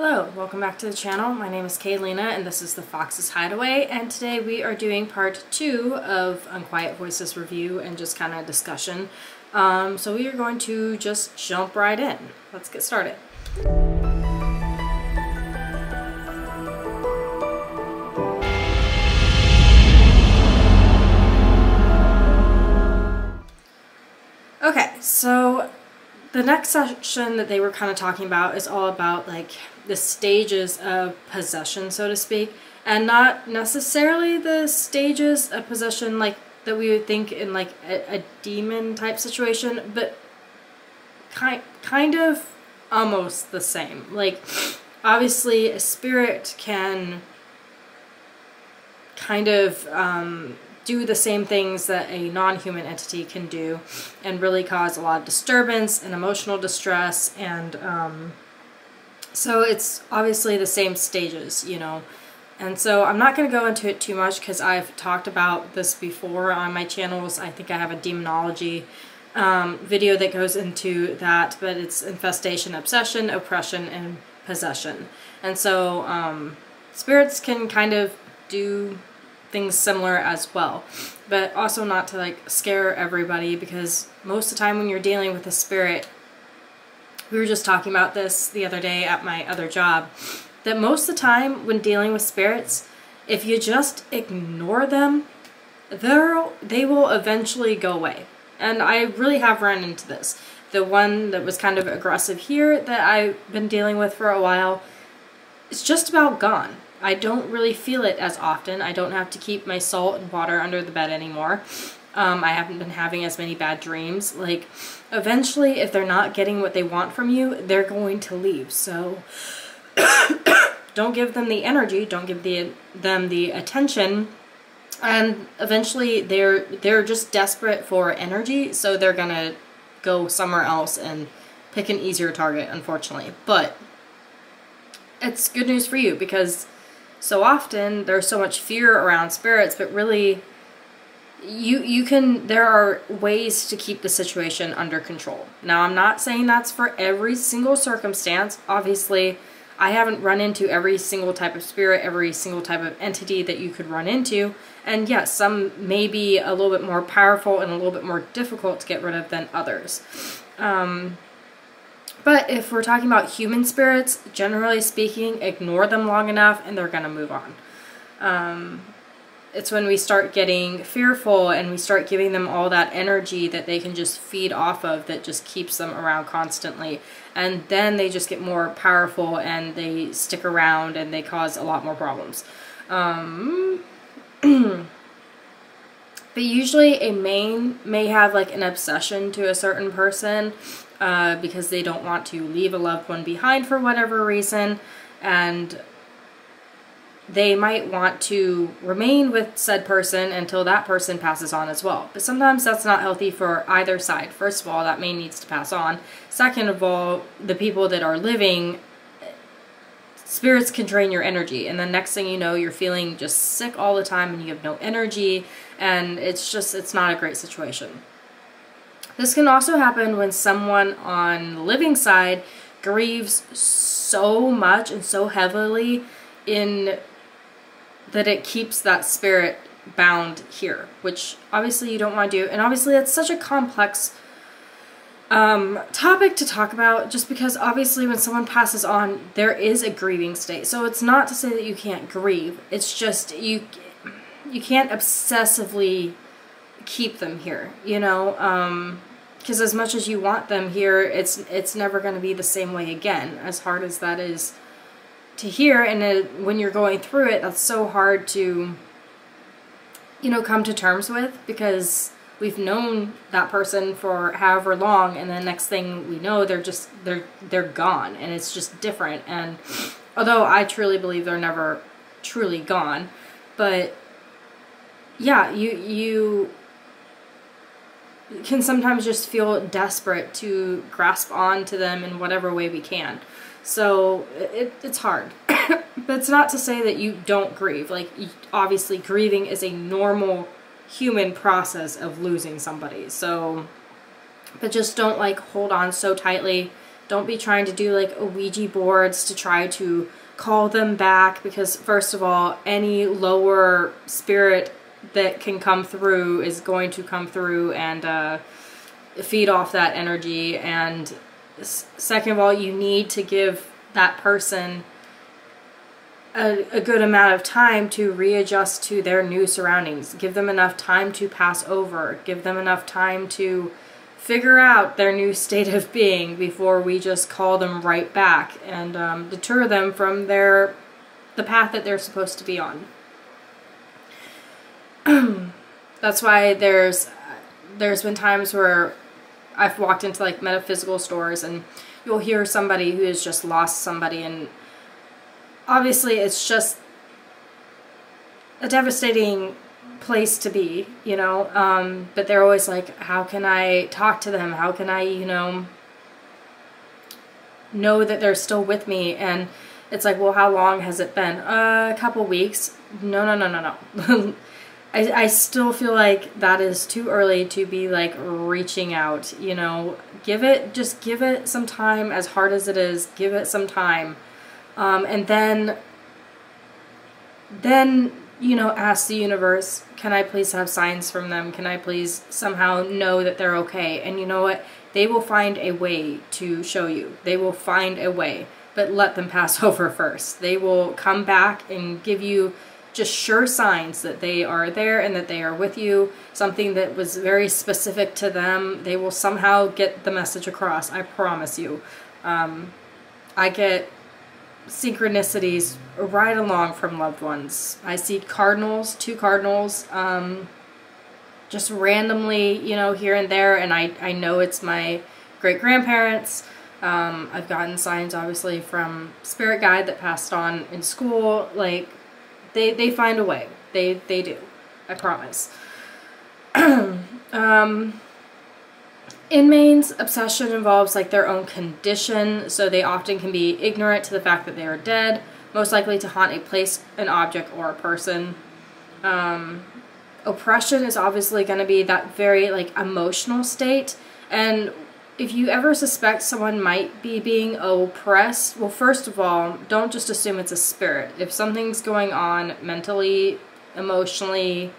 Hello, welcome back to the channel. My name is Kaylina and this is the Fox's Hideaway, and today we are doing part 2 of Unquiet Voices review and just kind of discussion. So we are going to just jump right in. Let's get started. Okay, so the next section that they were kind of talking about is all about like the stages of possession, so to speak, and not necessarily the stages of possession like that we would think in like a demon type situation, but kind of almost the same. Like obviously a spirit can kind of do the same things that a non-human entity can do and really cause a lot of disturbance and emotional distress, and so it's obviously the same stages, you know. And so I'm not going to go into it too much because I've talked about this before on my channels. I think I have a demonology video that goes into that, but it's infestation, obsession, oppression, and possession. And so spirits can kind of do things similar as well, but also not to like scare everybody, because most of the time when you're dealing with a spirit, we were just talking about this the other day at my other job, that most of the time when dealing with spirits, if you just ignore them, they will eventually go away. And I really have run into this. The one that was kind of aggressive here that I've been dealing with for a while, it's just about gone. I don't really feel it as often. I don't have to keep my salt and water under the bed anymore. I haven't been having as many bad dreams. Like, eventually, if they're not getting what they want from you, they're going to leave. So, don't give them the energy. Don't give them the attention. And eventually, they're just desperate for energy, so they're gonna go somewhere else and pick an easier target, unfortunately. But it's good news for you, because so often there's so much fear around spirits, but really there are ways to keep the situation under control. Now, I'm not saying that's for every single circumstance. Obviously, I haven't run into every single type of spirit, every single type of entity that you could run into. And yes, some may be a little bit more powerful and a little bit more difficult to get rid of than others. But if we're talking about human spirits, generally speaking, ignore them long enough and they're going to move on. It's when we start getting fearful and we start giving them all that energy that they can just feed off of that just keeps them around constantly. And then they just get more powerful and they stick around and they cause a lot more problems. But usually a main may have like an obsession to a certain person because they don't want to leave a loved one behind for whatever reason, and they might want to remain with said person until that person passes on as well. But sometimes that's not healthy for either side. First of all, that main needs to pass on. Second of all, the people that are living, spirits can drain your energy, and then next thing you know, you're feeling just sick all the time and you have no energy, and it's not a great situation. This can also happen when someone on the living side grieves so much and so heavily in that it keeps that spirit bound here, which obviously you don't want to do. And obviously it's such a complex topic to talk about, just because obviously when someone passes on, there is a grieving state. So it's not to say that you can't grieve. It's just you can't obsessively keep them here, you know, because as much as you want them here, it's never going to be the same way again, as hard as that is to hear. And when you're going through it, that's so hard to, you know, come to terms with, because we've known that person for however long, and the next thing we know, they're gone, and it's just different. And although I truly believe they're never truly gone, but yeah, you can sometimes just feel desperate to grasp on to them in whatever way we can. So it's hard. But it's not to say that you don't grieve. Like, obviously grieving is a normal human process of losing somebody. So, but just don't like hold on so tightly Don't be trying to do like Ouija boards to try to call them back, because first of all, any lower spirit that can come through is going to come through and feed off that energy. And second of all, you need to give that person a good amount of time to readjust to their new surroundings. Give them enough time to pass over. Give them enough time to figure out their new state of being before we just call them right back and deter them from the path that they're supposed to be on. That's why there's been times where I've walked into like metaphysical stores and you'll hear somebody who has just lost somebody, and obviously it's just a devastating place to be, you know, but they're always like, how can I talk to them? How can I, you know that they're still with me? And it's like, well, how long has it been? A couple weeks. No. I still feel like that is too early to be like reaching out, you know. Just give it some time. As hard as it is, give it some time. And then, you know, ask the universe, can I please have signs from them? Can I please somehow know that they're okay? And you know what? They will find a way to show you. They will find a way, but let them pass over first. They will come back and give you just sure signs that they are there and that they are with you. Something that was very specific to them. They will somehow get the message across. I promise you. I get synchronicities right along from loved ones. I see cardinals, 2 cardinals, just randomly, you know, here and there, and I know it's my great-grandparents. I've gotten signs, obviously, from spirit guide that passed on in school. Like, they find a way. They do. I promise. Inmates' obsession involves like their own condition, so they often can be ignorant to the fact that they are dead, most likely to haunt a place, an object, or a person. Oppression is obviously going to be that very like emotional state, and if you ever suspect someone might be being oppressed, well, first of all, don't just assume it's a spirit. If something's going on mentally, emotionally,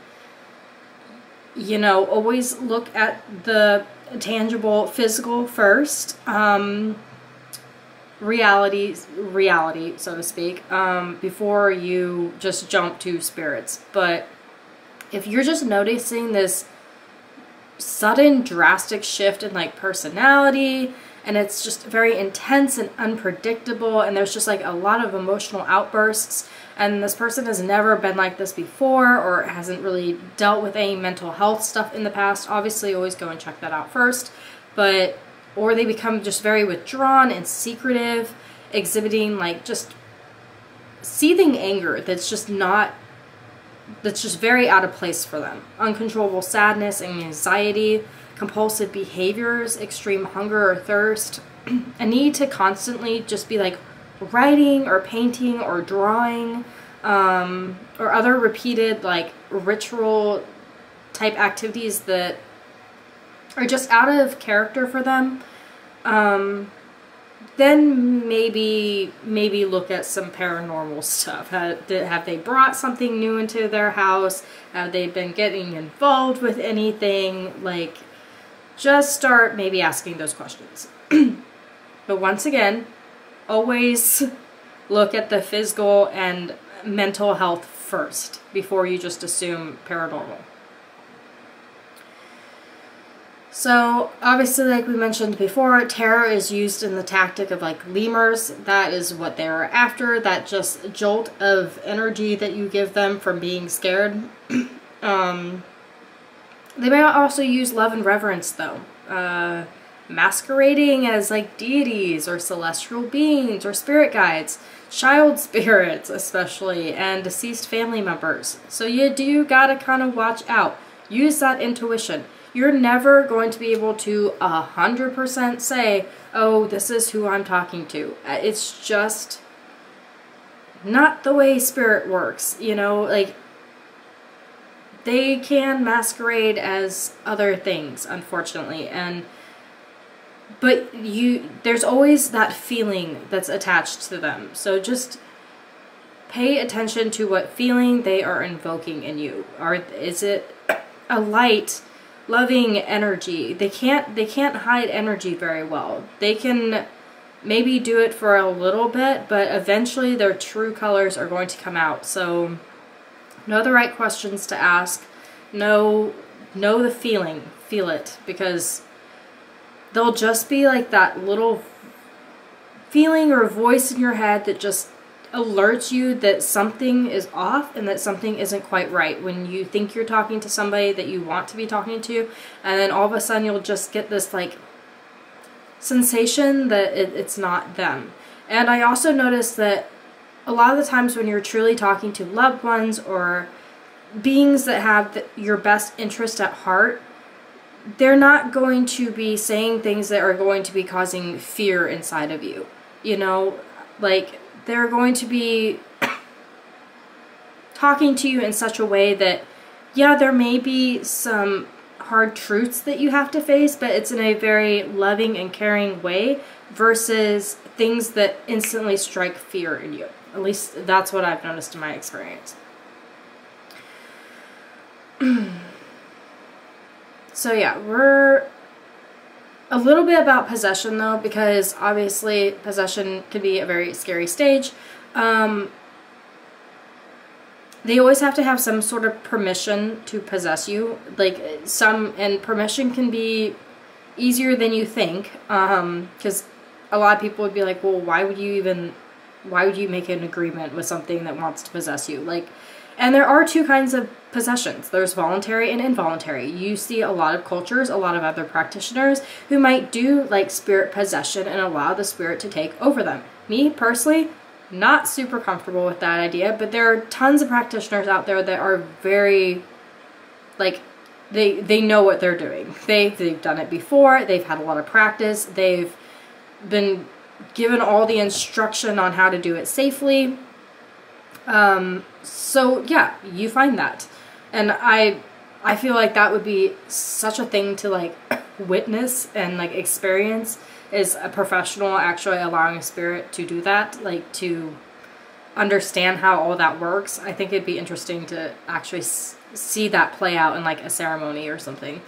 you know, always look at the tangible, physical first. Reality, so to speak, before you just jump to spirits. But if you're just noticing this sudden drastic shift in like personality, and it's just very intense and unpredictable, and there's just like a lot of emotional outbursts, and this person has never been like this before or hasn't really dealt with any mental health stuff in the past, obviously always go and check that out first. But or they become just very withdrawn and secretive, exhibiting like just seething anger that's just very out of place for them. Uncontrollable sadness and anxiety, compulsive behaviors, extreme hunger or thirst, a need to constantly just be like writing or painting or drawing, or other repeated like ritual type activities that are just out of character for them. Then maybe look at some paranormal stuff. Have they brought something new into their house? Have they been getting involved with anything? Like, just start maybe asking those questions. But once again, always look at the physical and mental health first before you just assume paranormal. So, obviously, like we mentioned before, terror is used in the tactic of, like, lemurs. That is what they are after, that just jolt of energy that you give them from being scared. They may also use love and reverence, though. Masquerading as, like, deities or celestial beings or spirit guides. Child spirits, especially, and deceased family members. So you do gotta kind of watch out. Use that intuition. You're never going to be able to 100% say, oh, this is who I'm talking to. It's just not the way spirit works, you know, like, they can masquerade as other things, unfortunately, and but there's always that feeling that's attached to them. So just pay attention to what feeling they are invoking in you. Is it a light, loving energy? They can't hide energy very well. They can maybe do it for a little bit, but eventually their true colors are going to come out. So know the right questions to ask. Know the feeling. Feel it, because they'll just be like that little feeling or voice in your head that just alerts you that something is off and that something isn't quite right when you think you're talking to somebody that you want to be talking to, and then all of a sudden you'll just get this like sensation that it's not them. And I also noticed that a lot of the times when you're truly talking to loved ones or beings that have your best interest at heart, they're not going to be saying things that are going to be causing fear inside of you. You know, like they're going to be talking to you in such a way that, yeah, there may be some hard truths that you have to face, but it's in a very loving and caring way versus things that instantly strike fear in you. At least that's what I've noticed in my experience. So yeah, we're a little bit about possession though, because obviously possession can be a very scary stage. They always have to have some sort of permission to possess you. And permission can be easier than you think, because a lot of people would be like, well, why would you make an agreement with something that wants to possess you? And there are two kinds of possessions. There's voluntary and involuntary. You see a lot of cultures, a lot of other practitioners who might do like spirit possession and allow the spirit to take over them. Me, personally, not super comfortable with that idea, but there are tons of practitioners out there that are very, like, they know what they're doing. They've done it before, they've had a lot of practice, they've been given all the instruction on how to do it safely. So yeah, you find that. And I feel like that would be such a thing to like witness and like experience, is a professional actually allowing a spirit to do that, like to understand how all that works. I think it'd be interesting to actually see that play out in like a ceremony or something.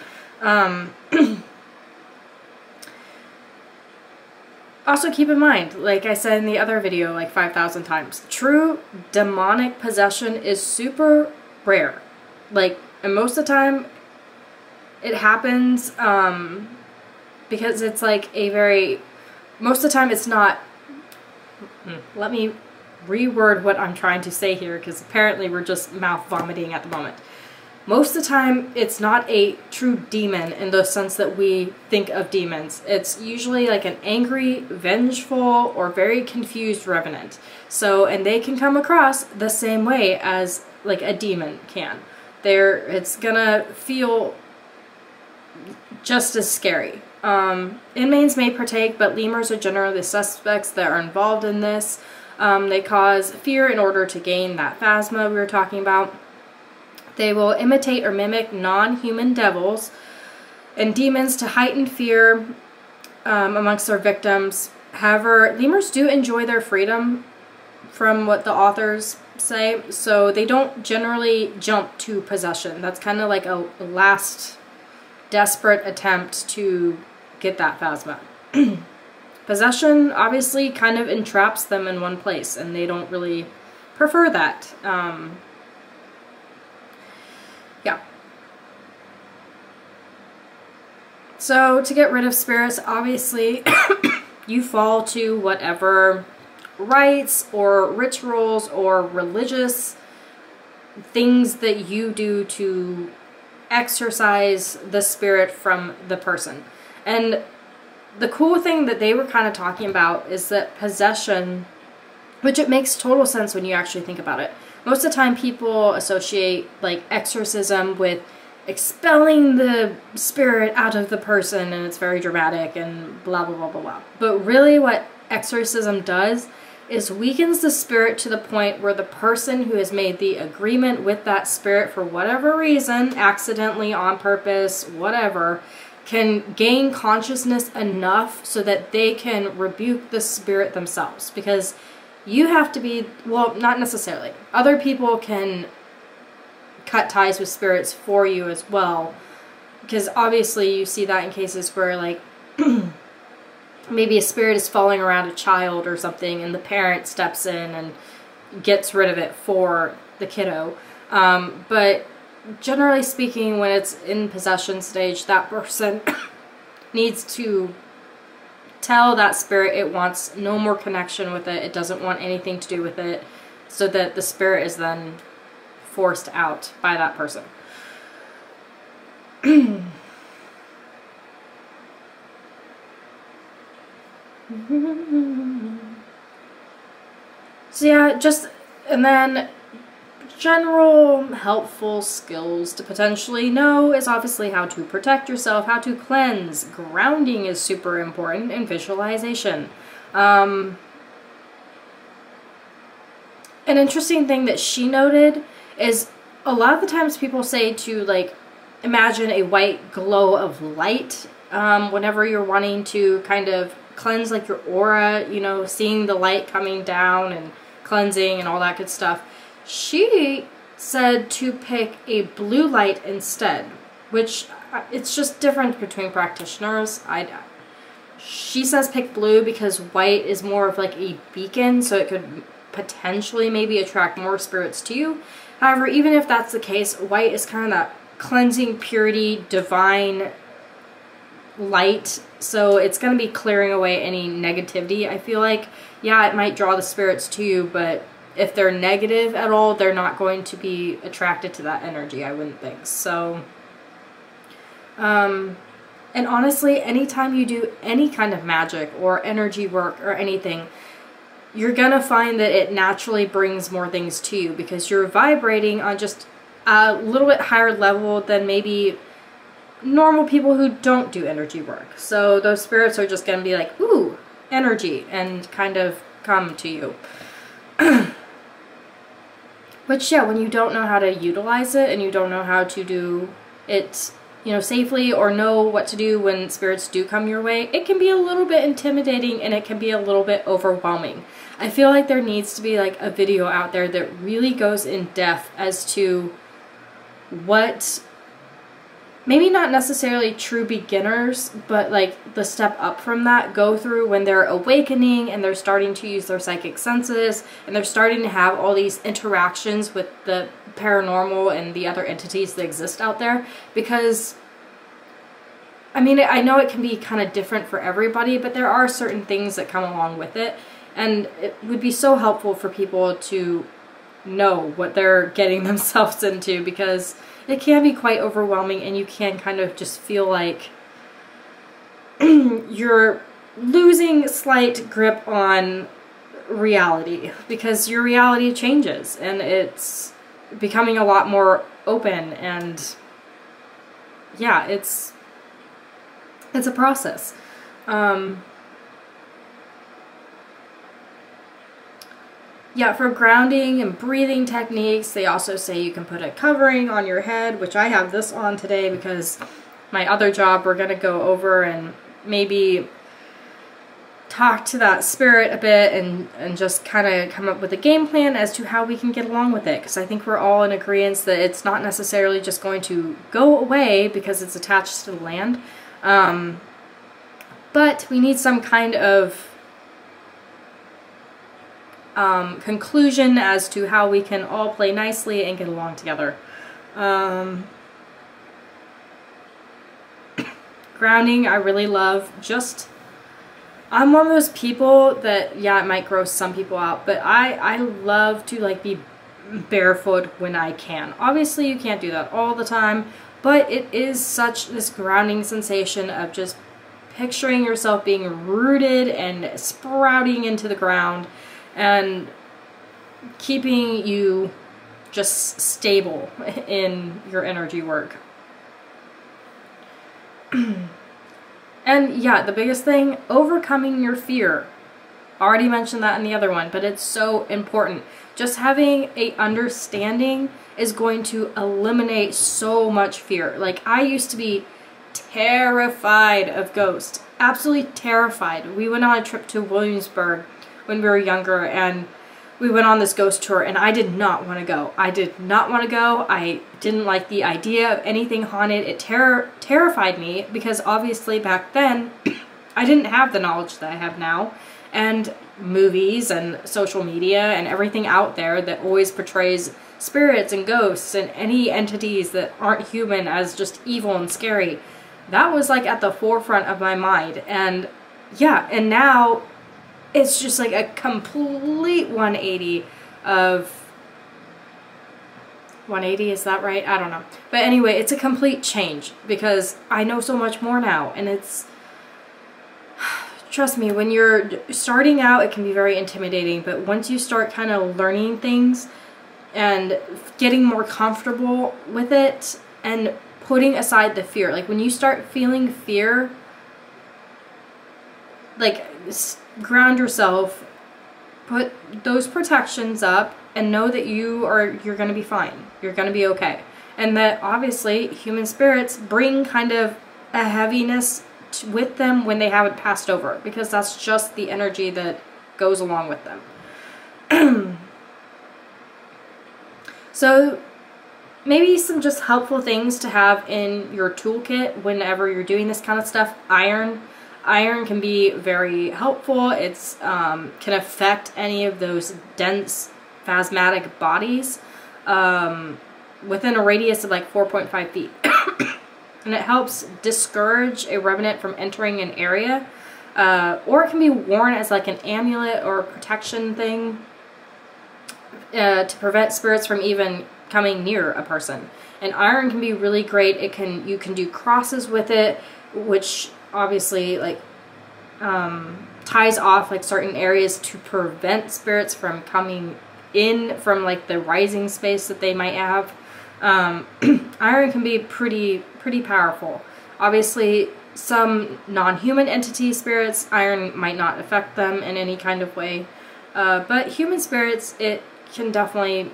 Also keep in mind, like I said in the other video like 5,000 times, true demonic possession is super rare. Like, and most of the time it happens because it's like most of the time it's not, let me reword what I'm trying to say here, because apparently we're just mouth vomiting at the moment. Most of the time, it's not a true demon in the sense that we think of demons. It's usually like an angry, vengeful, or very confused revenant. So, and they can come across the same way as like a demon can. It's gonna feel just as scary. Inmates may partake, but lemurs are generally the suspects that are involved in this. They cause fear in order to gain that phasma we were talking about. They will imitate or mimic non-human devils and demons to heighten fear amongst their victims. However, lemurs do enjoy their freedom, from what the authors say, so they don't generally jump to possession. That's kind of like a last desperate attempt to get that phasma. Possession obviously kind of entraps them in one place, and they don't really prefer that. Yeah. So to get rid of spirits, obviously you fall to whatever rites or rituals or religious things that you do to exorcise the spirit from the person. And the cool thing that they were kind of talking about is that possession, which it makes total sense when you actually think about it. Most of the time people associate like exorcism with expelling the spirit out of the person, and it's very dramatic and blah blah blah blah blah. But really what exorcism does is weakens the spirit to the point where the person who has made the agreement with that spirit for whatever reason, accidentally, on purpose, whatever, can gain consciousness enough so that they can rebuke the spirit themselves. Because you have to be, well, not necessarily. Other people can cut ties with spirits for you as well. Because obviously you see that in cases where, like, maybe a spirit is following around a child or something, and the parent steps in and gets rid of it for the kiddo. But generally speaking, when it's in possession stage, that person needs to tell that spirit it wants no more connection with it. It doesn't want anything to do with it, so that the spirit is then forced out by that person. So yeah, and then general helpful skills to potentially know is obviously how to protect yourself, how to cleanse. Grounding is super important, and visualization. An interesting thing that she noted is a lot of the times people say to, like, imagine a white glow of light whenever you're wanting to kind of cleanse, like, your aura, you know, seeing the light coming down and cleansing and all that good stuff. She said to pick a blue light instead, which it's just different between practitioners. She says pick blue because white is more of like a beacon, so it could potentially maybe attract more spirits to you. However, even if that's the case, white is kind of that cleansing, purity, divine light, so it's going to be clearing away any negativity. I feel like, yeah, it might draw the spirits to you, but if they're negative at all, they're not going to be attracted to that energy, I wouldn't think. So, and honestly, anytime you do any kind of magic or energy work or anything, you're gonna find that it naturally brings more things to you because you're vibrating on just a little bit higher level than maybe normal people who don't do energy work. So those spirits are just gonna be like, ooh, energy, and kind of come to you. Which, yeah, when you don't know how to utilize it and you don't know how to do it, you know, safely, or know what to do when spirits do come your way, it can be a little bit intimidating and it can be a little bit overwhelming. I feel like there needs to be like a video out there that really goes in depth as to what, maybe not necessarily true beginners, but like the step up from that go through when they're awakening and they're starting to use their psychic senses and they're starting to have all these interactions with the paranormal and the other entities that exist out there. Because, I mean, I know it can be kind of different for everybody, but there are certain things that come along with it, and it would be so helpful for people to know what they're getting themselves into, because it can be quite overwhelming and you can kind of just feel like you're losing slight grip on reality, because your reality changes and it's becoming a lot more open, and yeah, it's a process. Yeah, for grounding and breathing techniques, they also say you can put a covering on your head, which I have this on today because my other job we're going to go over and maybe talk to that spirit a bit and just kind of come up with a game plan as to how we can get along with it. Because I think we're all in agreement that it's not necessarily just going to go away because it's attached to the land. But we need some kind of conclusion as to how we can all play nicely and get along together. Grounding, I really love. I'm one of those people that, yeah, it might gross some people out, but I love to like be barefoot when I can. Obviously you can't do that all the time, but it is such this grounding sensation of just picturing yourself being rooted and sprouting into the ground and keeping you just stable in your energy work. And yeah, the biggest thing, overcoming your fear. Already mentioned that in the other one, but it's so important. Just having a understanding is going to eliminate so much fear. Like, I used to be terrified of ghosts. Absolutely terrified. We went on a trip to Williamsburg when we were younger, and we went on this ghost tour, and I did not want to go. I did not want to go. I didn't like the idea of anything haunted. It terrified me because obviously back then I didn't have the knowledge that I have now, and movies and social media and everything out there that always portrays spirits and ghosts and any entities that aren't human as just evil and scary. That was like at the forefront of my mind. And yeah, and now it's just like a complete 180 of 180, is that right? I don't know. But anyway, it's a complete change because I know so much more now, and it's, trust me, when you're starting out, it can be very intimidating, but once you start kind of learning things and getting more comfortable with it and putting aside the fear, like when you start feeling fear, like ground yourself, put those protections up, and know that you're going to be fine. You're going to be okay. And that obviously human spirits bring kind of a heaviness with them when they haven't passed over, because that's just the energy that goes along with them. So maybe some just helpful things to have in your toolkit whenever you're doing this kind of stuff. Iron can be very helpful. It's can affect any of those dense phasmatic bodies within a radius of like 4.5 feet. And it helps discourage a revenant from entering an area, or it can be worn as like an amulet or a protection thing to prevent spirits from even coming near a person. And iron can be really great. You can do crosses with it, which obviously like ties off like certain areas to prevent spirits from coming in from like the rising space that they might have. Iron can be pretty powerful. Obviously, some non-human entity spirits, iron might not affect them in any kind of way. But human spirits, it can definitely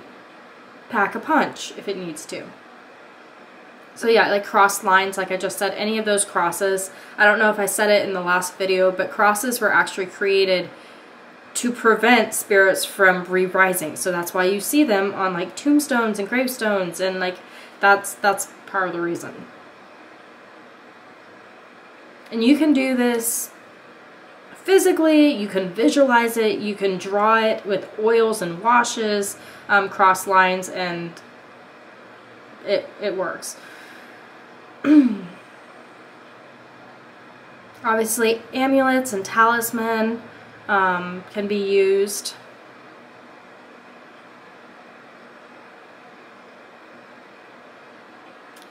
pack a punch if it needs to. So yeah, like cross lines, like I just said, any of those crosses. I don't know if I said it in the last video, but crosses were actually created to prevent spirits from re-rising. So that's why you see them on like tombstones and gravestones, and like that's part of the reason. And you can do this physically, you can visualize it, you can draw it with oils and washes, cross lines, and it works. Obviously, amulets and talisman can be used.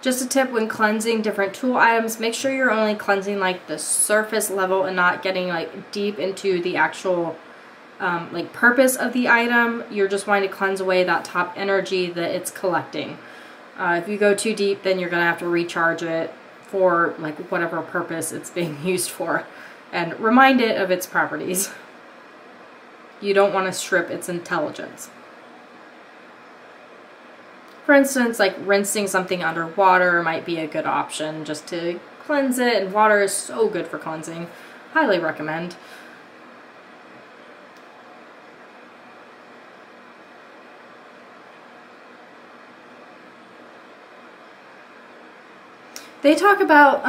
Just a tip when cleansing different tool items, make sure you're only cleansing like the surface level and not getting like deep into the actual like purpose of the item. You're just wanting to cleanse away that top energy that it's collecting. If you go too deep, then you're going to have to recharge it for like whatever purpose it's being used for, and remind it of its properties. You don't want to strip its intelligence. For instance, like rinsing something underwater might be a good option just to cleanse it, and water is so good for cleansing. Highly recommend. They talk about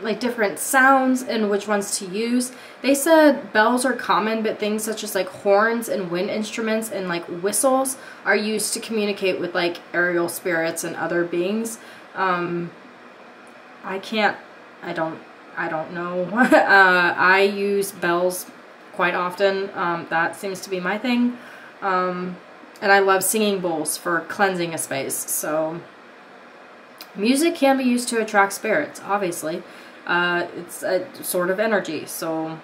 like different sounds and which ones to use. They said bells are common, but things such as like horns and wind instruments and like whistles are used to communicate with like aerial spirits and other beings. I don't know. I use bells quite often. That seems to be my thing. And I love singing bowls for cleansing a space. So music can be used to attract spirits, obviously. It's a sort of energy, so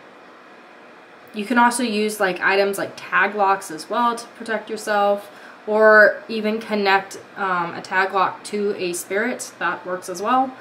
you can also use like items like tag locks as well to protect yourself, or even connect a tag lock to a spirit. That works as well.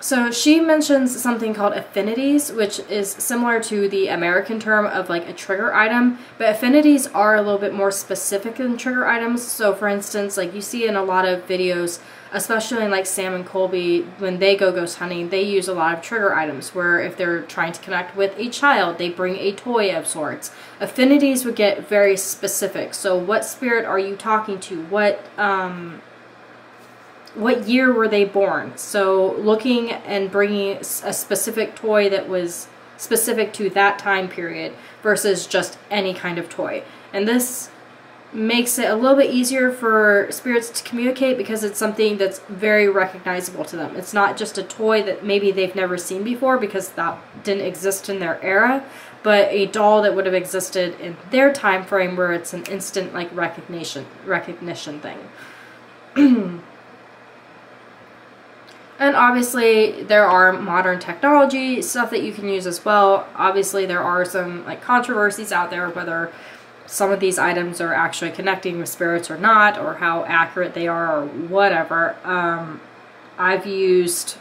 So she mentions something called affinities, which is similar to the American term of like a trigger item, but affinities are a little bit more specific than trigger items. So for instance, like you see in a lot of videos, especially in like Sam and Colby, when they go ghost hunting, they use a lot of trigger items where if they're trying to connect with a child, they bring a toy of sorts. Affinities would get very specific. So what spirit are you talking to? What year were they born? So looking and bringing a specific toy that was specific to that time period versus just any kind of toy. And this makes it a little bit easier for spirits to communicate because it's something that's very recognizable to them. It's not just a toy that maybe they've never seen before because that didn't exist in their era, but a doll that would have existed in their time frame where it's an instant like recognition thing. And obviously there are modern technology stuff that you can use as well. Obviously there are some like controversies out there whether some of these items are actually connecting with spirits or not, or how accurate they are or whatever. I've used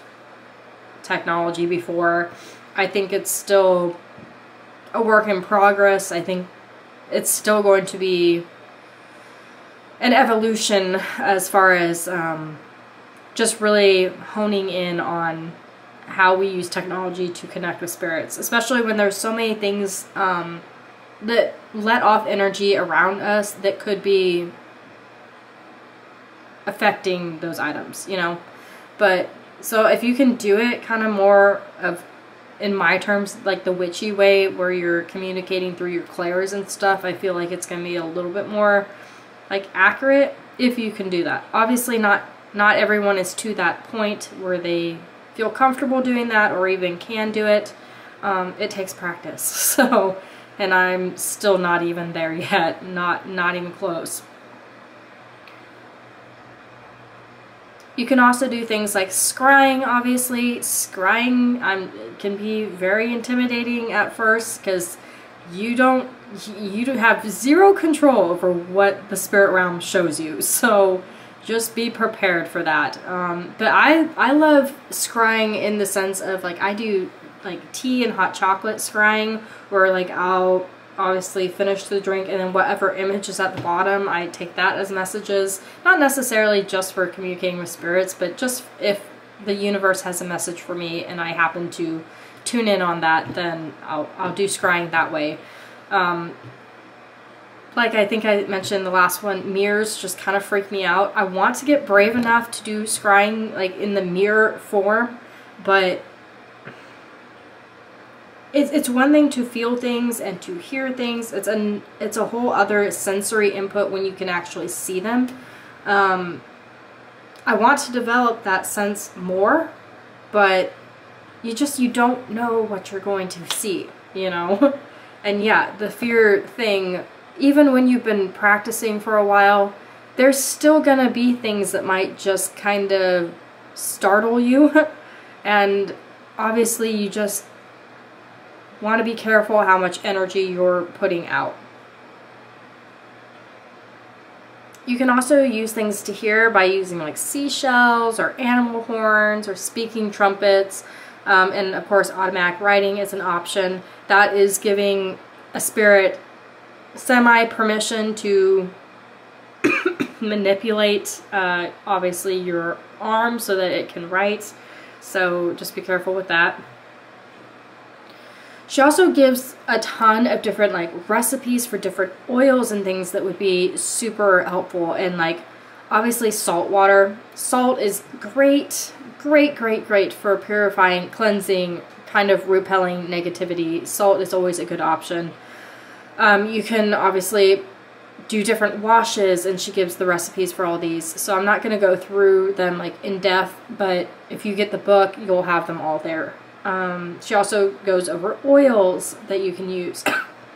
technology before. I think it's still a work in progress. I think it's still going to be an evolution as far as just really honing in on how we use technology to connect with spirits, especially when there's so many things that let off energy around us that could be affecting those items, you know. But so if you can do it kind of more of, in my terms, like the witchy way where you're communicating through your clairs and stuff, I feel like it's going to be a little bit more like accurate if you can do that. Obviously not everyone is to that point where they feel comfortable doing that or even can do it. It takes practice. So, and I'm still not even there yet. Not even close. You can also do things like scrying, obviously. Scrying can be very intimidating at first because you have zero control over what the spirit realm shows you. So just be prepared for that. But I love scrying in the sense of like I do like tea and hot chocolate scrying where like I'll obviously finish the drink and then whatever image is at the bottom, I take that as messages. Not necessarily just for communicating with spirits, but just if the universe has a message for me and I happen to tune in on that, then I'll do scrying that way. Like I think I mentioned the last one, mirrors just kind of freak me out. I want to get brave enough to do scrying like in the mirror form, but it's one thing to feel things and to hear things. It's a whole other sensory input when you can actually see them. I want to develop that sense more, but you don't know what you're going to see, you know? And yeah, the fear thing, even when you've been practicing for a while, there's still gonna be things that might just kind of startle you. And obviously you just want to be careful how much energy you're putting out. You can also use things to hear by using like seashells or animal horns or speaking trumpets. And of course automatic writing is an option. That is giving a spirit semi-permission to manipulate obviously your arm so that it can write. So just be careful with that. She also gives a ton of different like recipes for different oils and things that would be super helpful. And like obviously salt water. Salt is great for purifying, cleansing, kind of repelling negativity. Salt is always a good option. You can obviously do different washes, and she gives the recipes for all these. So I'm not going to go through them like in depth, but if you get the book, you'll have them all there. She also goes over oils that you can use.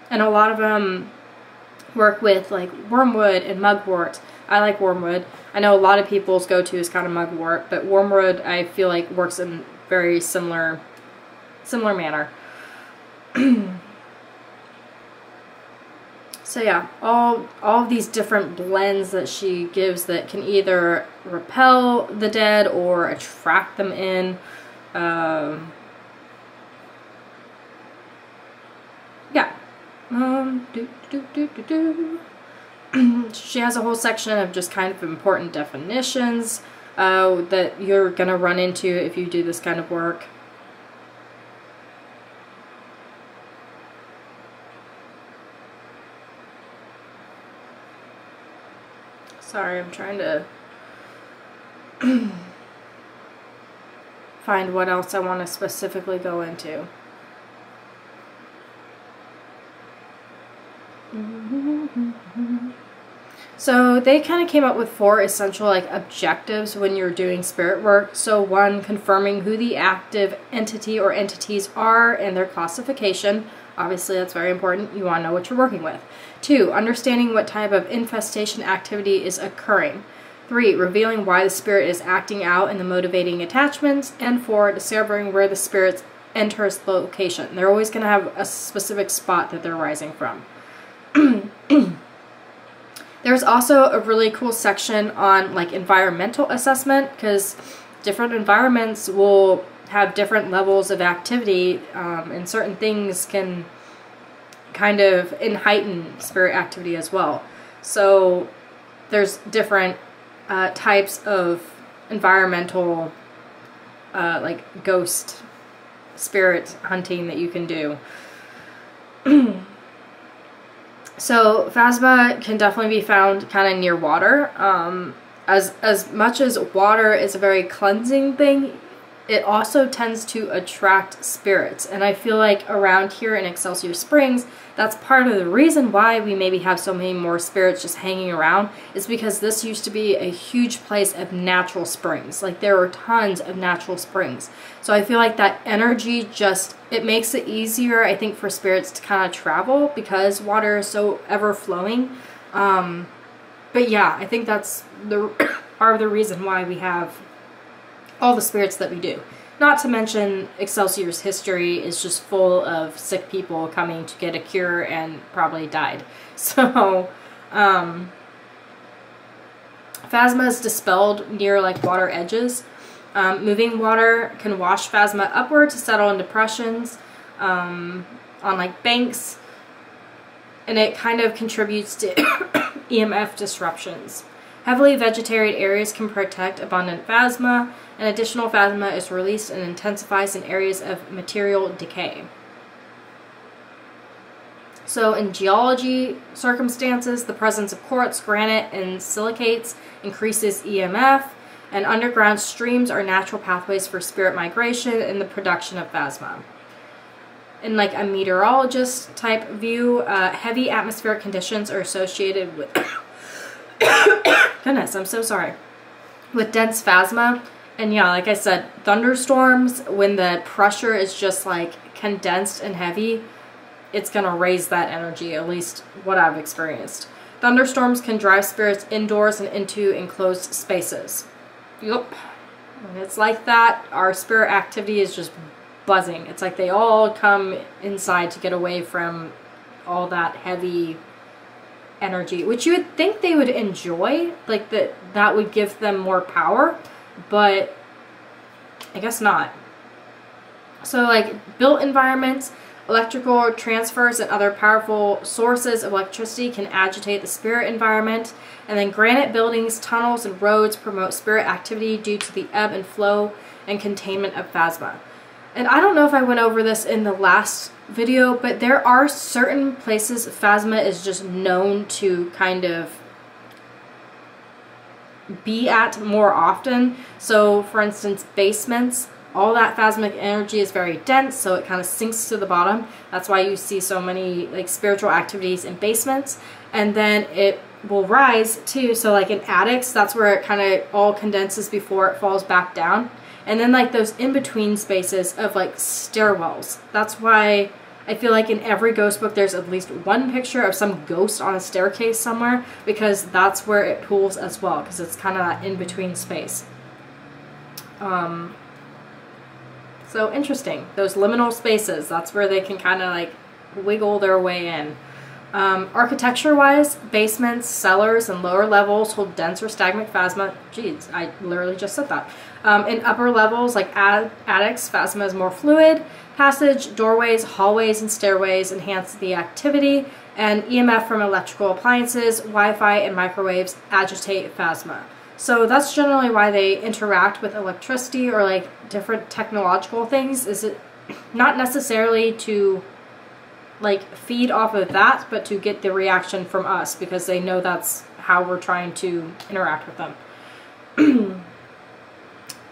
And a lot of them work with like wormwood and mugwort. I like wormwood. I know a lot of people's go-to is kind of mugwort, but wormwood I feel like works in very similar manner. So yeah, all of these different blends that she gives that can either repel the dead or attract them in. Yeah. She has a whole section of just kind of important definitions that you're going to run into if you do this kind of work. Sorry, I'm trying to find what else I want to specifically go into. So they kind of came up with 4 essential objectives when you're doing spirit work. So 1, confirming who the active entity or entities are and their classification. Obviously that's very important. You want to know what you're working with. 2, understanding what type of infestation activity is occurring. 3, revealing why the spirit is acting out and the motivating attachments. And 4, discovering where the spirits enter its location. They're always going to have a specific spot that they're rising from. There's also a really cool section on environmental assessment, because different environments will have different levels of activity, and certain things can kind of heighten spirit activity as well. So there's different types of environmental ghost spirit hunting that you can do. So phasma can definitely be found kind of near water. As much as water is a very cleansing thing, it also tends to attract spirits. And I feel like around here in Excelsior Springs, that's part of the reason why we maybe have so many more spirits just hanging around, is because this used to be a huge place of natural springs. There were tons of natural springs. So I feel like that energy it makes it easier, I think, for spirits to kind of travel, because water is so ever-flowing. But yeah, I think that's part of the reason why we have all the spirits that we do. Not to mention Excelsior's history is just full of sick people coming to get a cure and probably died. So phasma is dispelled near water edges. Moving water can wash phasma upward to settle in depressions on banks, and it kind of contributes to EMF disruptions. Heavily vegetated areas can protect abundant phasma, and additional phasma is released and intensifies in areas of material decay. So in geology circumstances, the presence of quartz, granite, and silicates increases EMF, and underground streams are natural pathways for spirit migration and the production of phasma. In a meteorologist type view, heavy atmospheric conditions are associated with goodness, I'm so sorry. With dense phasma. And yeah, like I said, thunderstorms, when the pressure is just condensed and heavy, it's gonna raise that energy, at least what I've experienced. Thunderstorms can drive spirits indoors and into enclosed spaces. Yup. When it's like that, our spirit activity is just buzzing. It's like they all come inside to get away from all that heavy energy, which you would think they would enjoy, that would give them more power, but I guess not. So built environments, electrical transfers, and other powerful sources of electricity can agitate the spirit environment. And then granite buildings, tunnels, and roads promote spirit activity due to the ebb and flow and containment of phasma. And I don't know if I went over this in the last video, but there are certain places phasma is just known to kind of be at more often. So for instance, basements, all that phasmic energy is very dense, so it kind of sinks to the bottom. That's why you see so many spiritual activities in basements. And then it will rise too, so in attics, that's where it kind of all condenses before it falls back down. And then those in-between spaces of stairwells. That's why I feel in every ghost book there's at least one picture of some ghost on a staircase somewhere, because that's where it pools as well, because it's kind of that in-between space. So interesting. Those liminal spaces, that's where they can kind of wiggle their way in. Architecture-wise, basements, cellars, and lower levels hold dense or stagnant phasma. Geez, I literally just said that. In upper levels, like attics, phasma is more fluid. Passage, doorways, hallways, and stairways enhance the activity. And EMF from electrical appliances, Wi-Fi, and microwaves agitate phasma. So that's generally why they interact with electricity or like different technological things. Is it not necessarily to like feed off of that, but to get the reaction from us, because they know that's how we're trying to interact with them.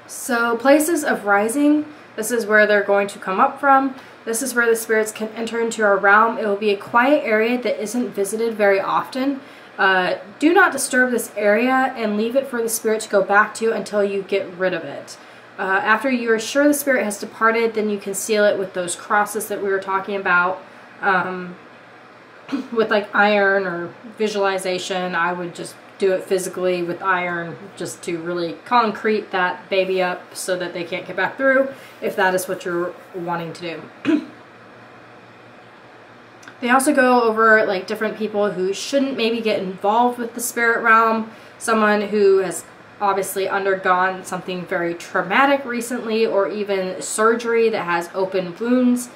So places of rising, this is where they're going to come up from. This is where the spirits can enter into our realm. It will be a quiet area that isn't visited very often. Do not disturb this area and leave it for the spirit to go back to until you get rid of it. After you are sure the spirit has departed, then you can seal it with those crosses that we were talking about. With like iron or visualization, I would just do it physically with iron just to really concrete that baby up so that they can't get back through, if that is what you're wanting to do. They also go over like different people who shouldn't maybe get involved with the spirit realm. Someone who has obviously undergone something very traumatic recently, or even surgery that has open wounds,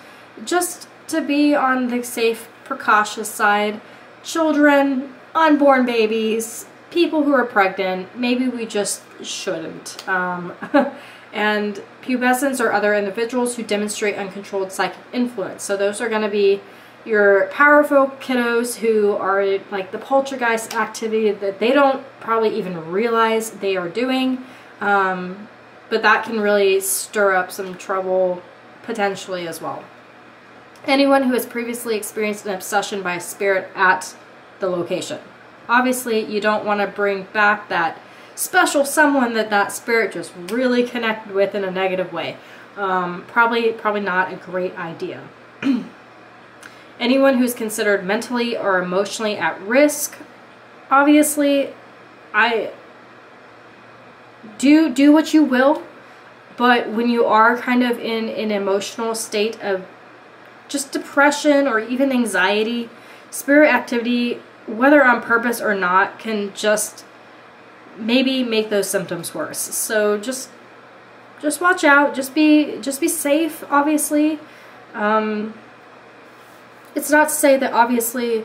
just to be on the safe, precautious side. Children, unborn babies, people who are pregnant, maybe we just shouldn't. And pubescents or other individuals who demonstrate uncontrolled psychic influence. So those are going to be your powerful kiddos who are like the poltergeist activity that they don't probably even realize they are doing. But that can really stir up some trouble potentially as well. Anyone who has previously experienced an obsession by a spirit at the location. Obviously, you don't want to bring back that special someone that spirit just really connected with in a negative way. Probably not a great idea. Anyone who's considered mentally or emotionally at risk. Obviously, I do what you will, but when you are kind of in an emotional state of just depression or even anxiety, spirit activity, whether on purpose or not, can just maybe make those symptoms worse. So just watch out. Just be safe. Obviously, it's not to say that obviously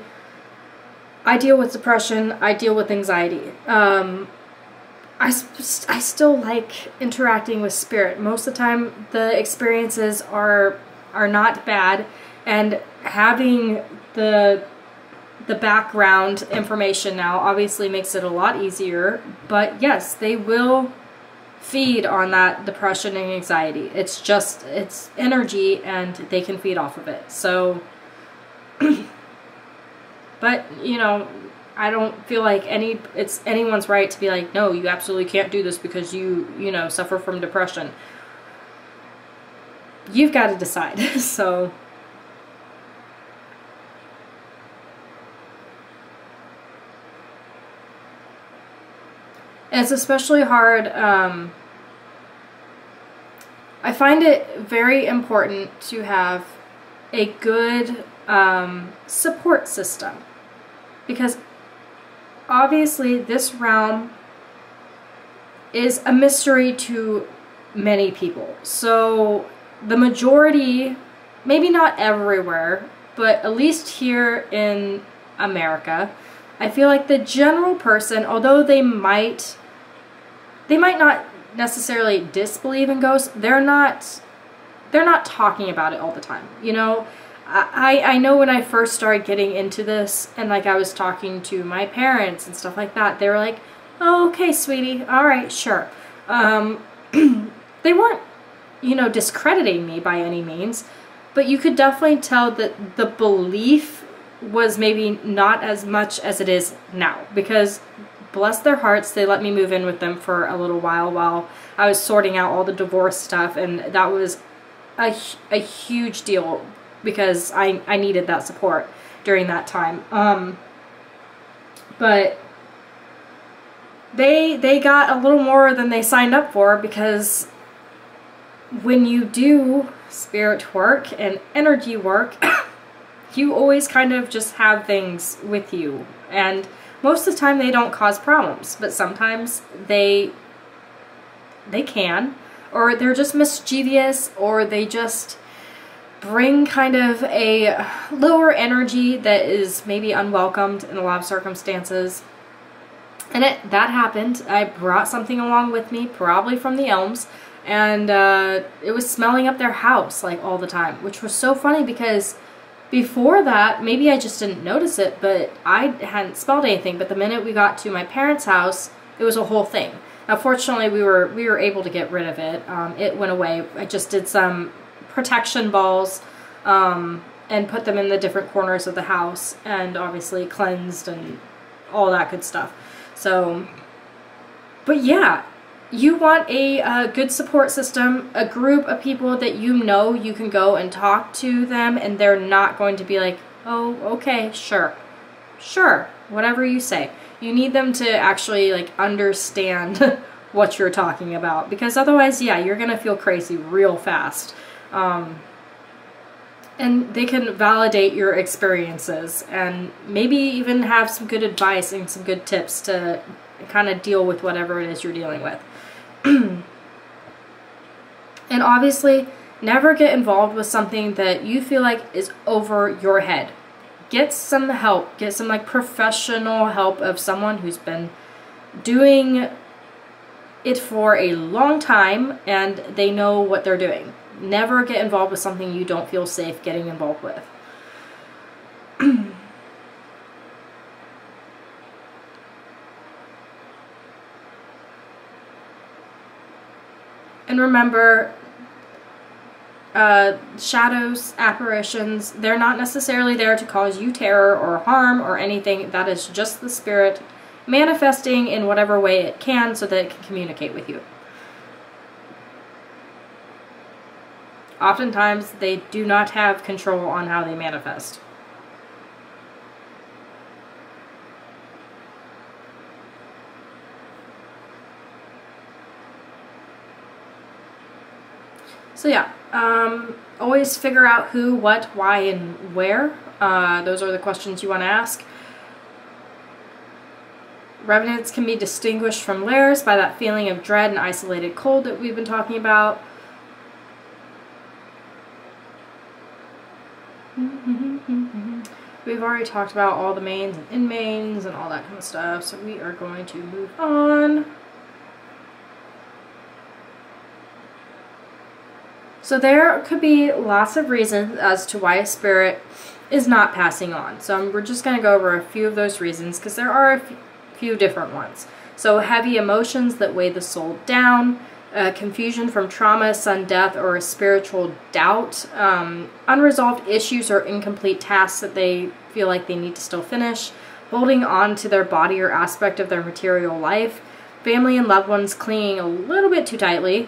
I deal with depression. I deal with anxiety. I still like interacting with spirit. Most of the time, the experiences are not bad, and having the background information now obviously makes it a lot easier. But yes, they will feed on that depression and anxiety. It's energy, and they can feed off of it. So, but you know, I don't feel like it's anyone's right to be like, no, you absolutely can't do this because you know, suffer from depression. You've got to decide. So it's especially hard. I find it very important to have a good support system, because obviously this realm is a mystery to many people. So the majority, maybe not everywhere, but at least here in America, I feel like the general person, although they might not necessarily disbelieve in ghosts, they're not talking about it all the time. You know, I know when I first started getting into this, and like I was talking to my parents and stuff like that, they were like, oh, okay, sweetie, all right, sure. They weren't, you know, discrediting me by any means, but you could definitely tell that the belief was maybe not as much as it is now, because bless their hearts, they let me move in with them for a little while I was sorting out all the divorce stuff, and that was a huge deal because I needed that support during that time. But they got a little more than they signed up for, because when you do spirit work and energy work, you always kind of just have things with you. And most of the time they don't cause problems, but sometimes they can, or they're just mischievous, or they just bring kind of a lower energy that is maybe unwelcomed in a lot of circumstances. And that happened. I brought something along with me, probably from the elms, and it was smelling up their house like all the time, which was so funny because before that, maybe I just didn't notice it, but I hadn't smelled anything. But the minute we got to my parents' house, it was a whole thing. Now, fortunately, we were able to get rid of it. It went away. I just did some protection balls and put them in the different corners of the house, and obviously cleansed and all that good stuff. So, but yeah, you want a good support system, a group of people that you know you can go and talk to them, and they're not going to be like, oh, okay, sure, whatever you say. You need them to actually like understand what you're talking about, because otherwise, yeah, you're gonna feel crazy real fast. And they can validate your experiences and maybe even have some good advice and some good tips to kind of deal with whatever it is you're dealing with. And obviously, never get involved with something that you feel like is over your head. Get some help. Get some like professional help of someone who's been doing it for a long time and they know what they're doing. Never get involved with something you don't feel safe getting involved with. And remember, shadows, apparitions, they're not necessarily there to cause you terror or harm or anything. That is just the spirit manifesting in whatever way it can so that it can communicate with you. Oftentimes, they do not have control on how they manifest. So yeah, always figure out who, what, why, and where. Those are the questions you want to ask. Revenants can be distinguished from lairs by that feeling of dread and isolated cold that we've been talking about. We've already talked about all the mains and in-mains and all that kind of stuff, so we are going to move on. So there could be lots of reasons as to why a spirit is not passing on. So we're just going to go over a few of those reasons because there are a few different ones. So heavy emotions that weigh the soul down, confusion from trauma, sudden death, or a spiritual doubt, unresolved issues or incomplete tasks that they feel like they need to still finish, holding on to their body or aspect of their material life, family and loved ones clinging a little bit too tightly,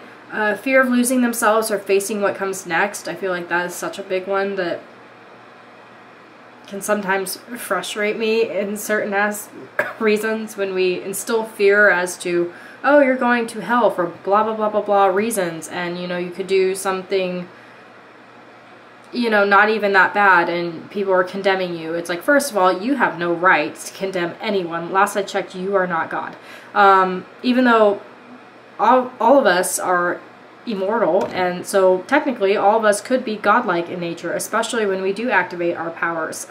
fear of losing themselves or facing what comes next. I feel like that is such a big one that can sometimes frustrate me in certain reasons when we instill fear as to, oh, you're going to hell for blah, blah, blah, blah, blah reasons. And, you know, you could do something, you know, not even that bad and people are condemning you. It's like, first of all, you have no right to condemn anyone. Last I checked, you are not God. Even though all of us are immortal, and so technically all of us could be godlike in nature, especially when we do activate our powers.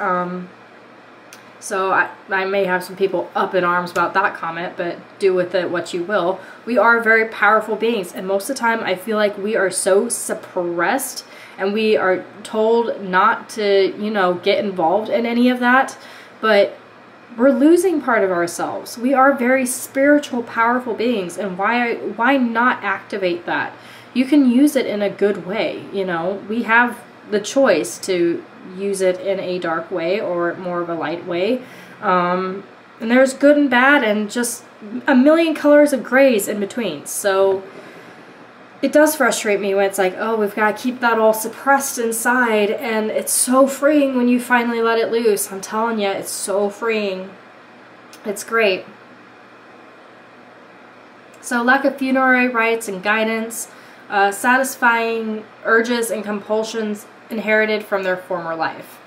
So I may have some people up in arms about that comment, but do with it what you will. We are very powerful beings, and most of the time I feel like we are so suppressed and we are told not to, you know, get involved in any of that, but we're losing part of ourselves. We are very spiritual, powerful beings, and why not activate that? You can use it in a good way, you know. We have the choice to use it in a dark way or more of a light way. And there's good and bad and just a million colors of grays in between. So it does frustrate me when it's like, oh, we've got to keep that all suppressed inside, and it's so freeing when you finally let it loose. I'm telling you, it's so freeing. It's great. So lack of funerary rites and guidance, satisfying urges and compulsions inherited from their former life.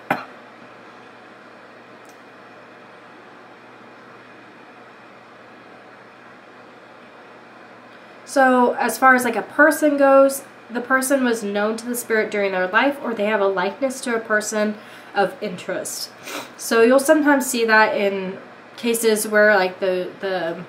So as far as like a person goes, the person was known to the spirit during their life, or they have a likeness to a person of interest. So you'll sometimes see that in cases where like the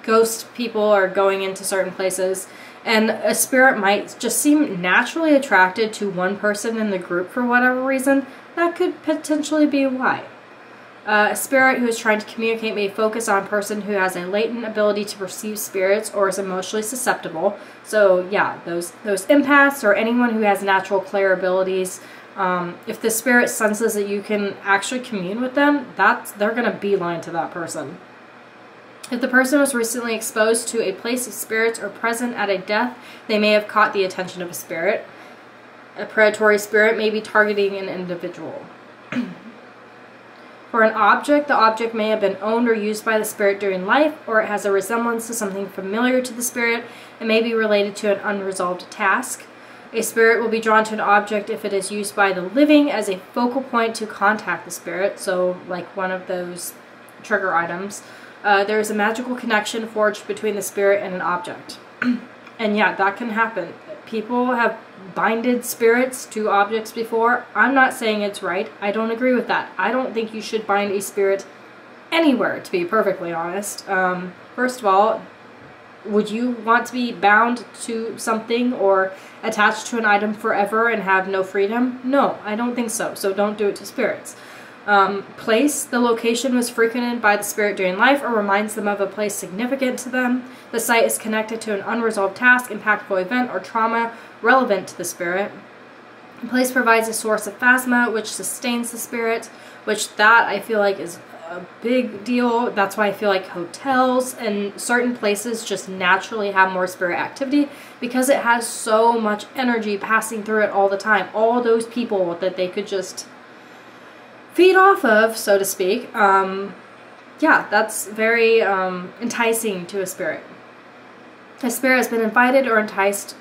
ghost people are going into certain places, and a spirit might just seem naturally attracted to one person in the group for whatever reason. That could potentially be why. A spirit who is trying to communicate may focus on a person who has a latent ability to perceive spirits or is emotionally susceptible. So yeah, those empaths or anyone who has natural clair abilities, if the spirit senses that you can actually commune with them, they're going to beeline to that person. If the person was recently exposed to a place of spirits or present at a death, they may have caught the attention of a spirit. A predatory spirit may be targeting an individual. For an object, the object may have been owned or used by the spirit during life, or it has a resemblance to something familiar to the spirit and may be related to an unresolved task. A spirit will be drawn to an object if it is used by the living as a focal point to contact the spirit, so like one of those trigger items. There is a magical connection forged between the spirit and an object. And yeah, that can happen. People have binded spirits to objects before. I'm not saying it's right. I don't agree with that. I don't think you should bind a spirit anywhere, to be perfectly honest. First of all, would you want to be bound to something or attached to an item forever and have no freedom? No, I don't think so. So don't do it to spirits. Place, the location was frequented by the spirit during life or reminds them of a place significant to them. The site is connected to an unresolved task, impactful event, or trauma relevant to the spirit. The place provides a source of phasma which sustains the spirit, which that I feel like is a big deal. That's why I feel like hotels and certain places just naturally have more spirit activity, because it has so much energy passing through it all the time. All those people that they could just feed off of, so to speak. Yeah, that's very enticing to a spirit. A spirit has been invited or enticed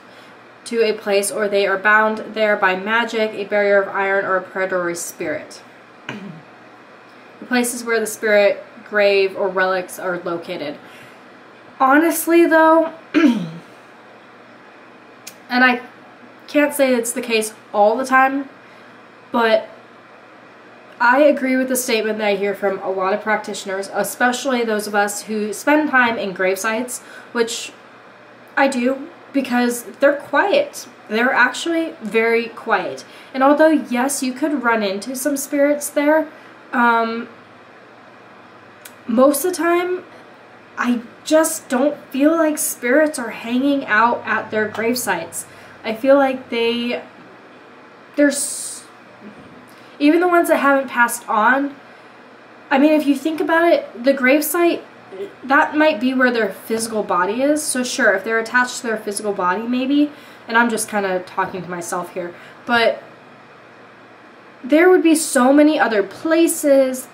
to a place, or they are bound there by magic, a barrier of iron, or a predatory spirit. The places where the spirit grave or relics are located. Honestly though, and I can't say it's the case all the time, but I agree with the statement that I hear from a lot of practitioners, especially those of us who spend time in grave sites, which I do, because they're quiet. They're actually very quiet. And although, yes, you could run into some spirits there, most of the time, I just don't feel like spirits are hanging out at their grave sites. I feel like there's even the ones that haven't passed on. I mean, if you think about it, the gravesite, that might be where their physical body is. So sure, if they're attached to their physical body, maybe, and I'm just kind of talking to myself here, but there would be so many other places,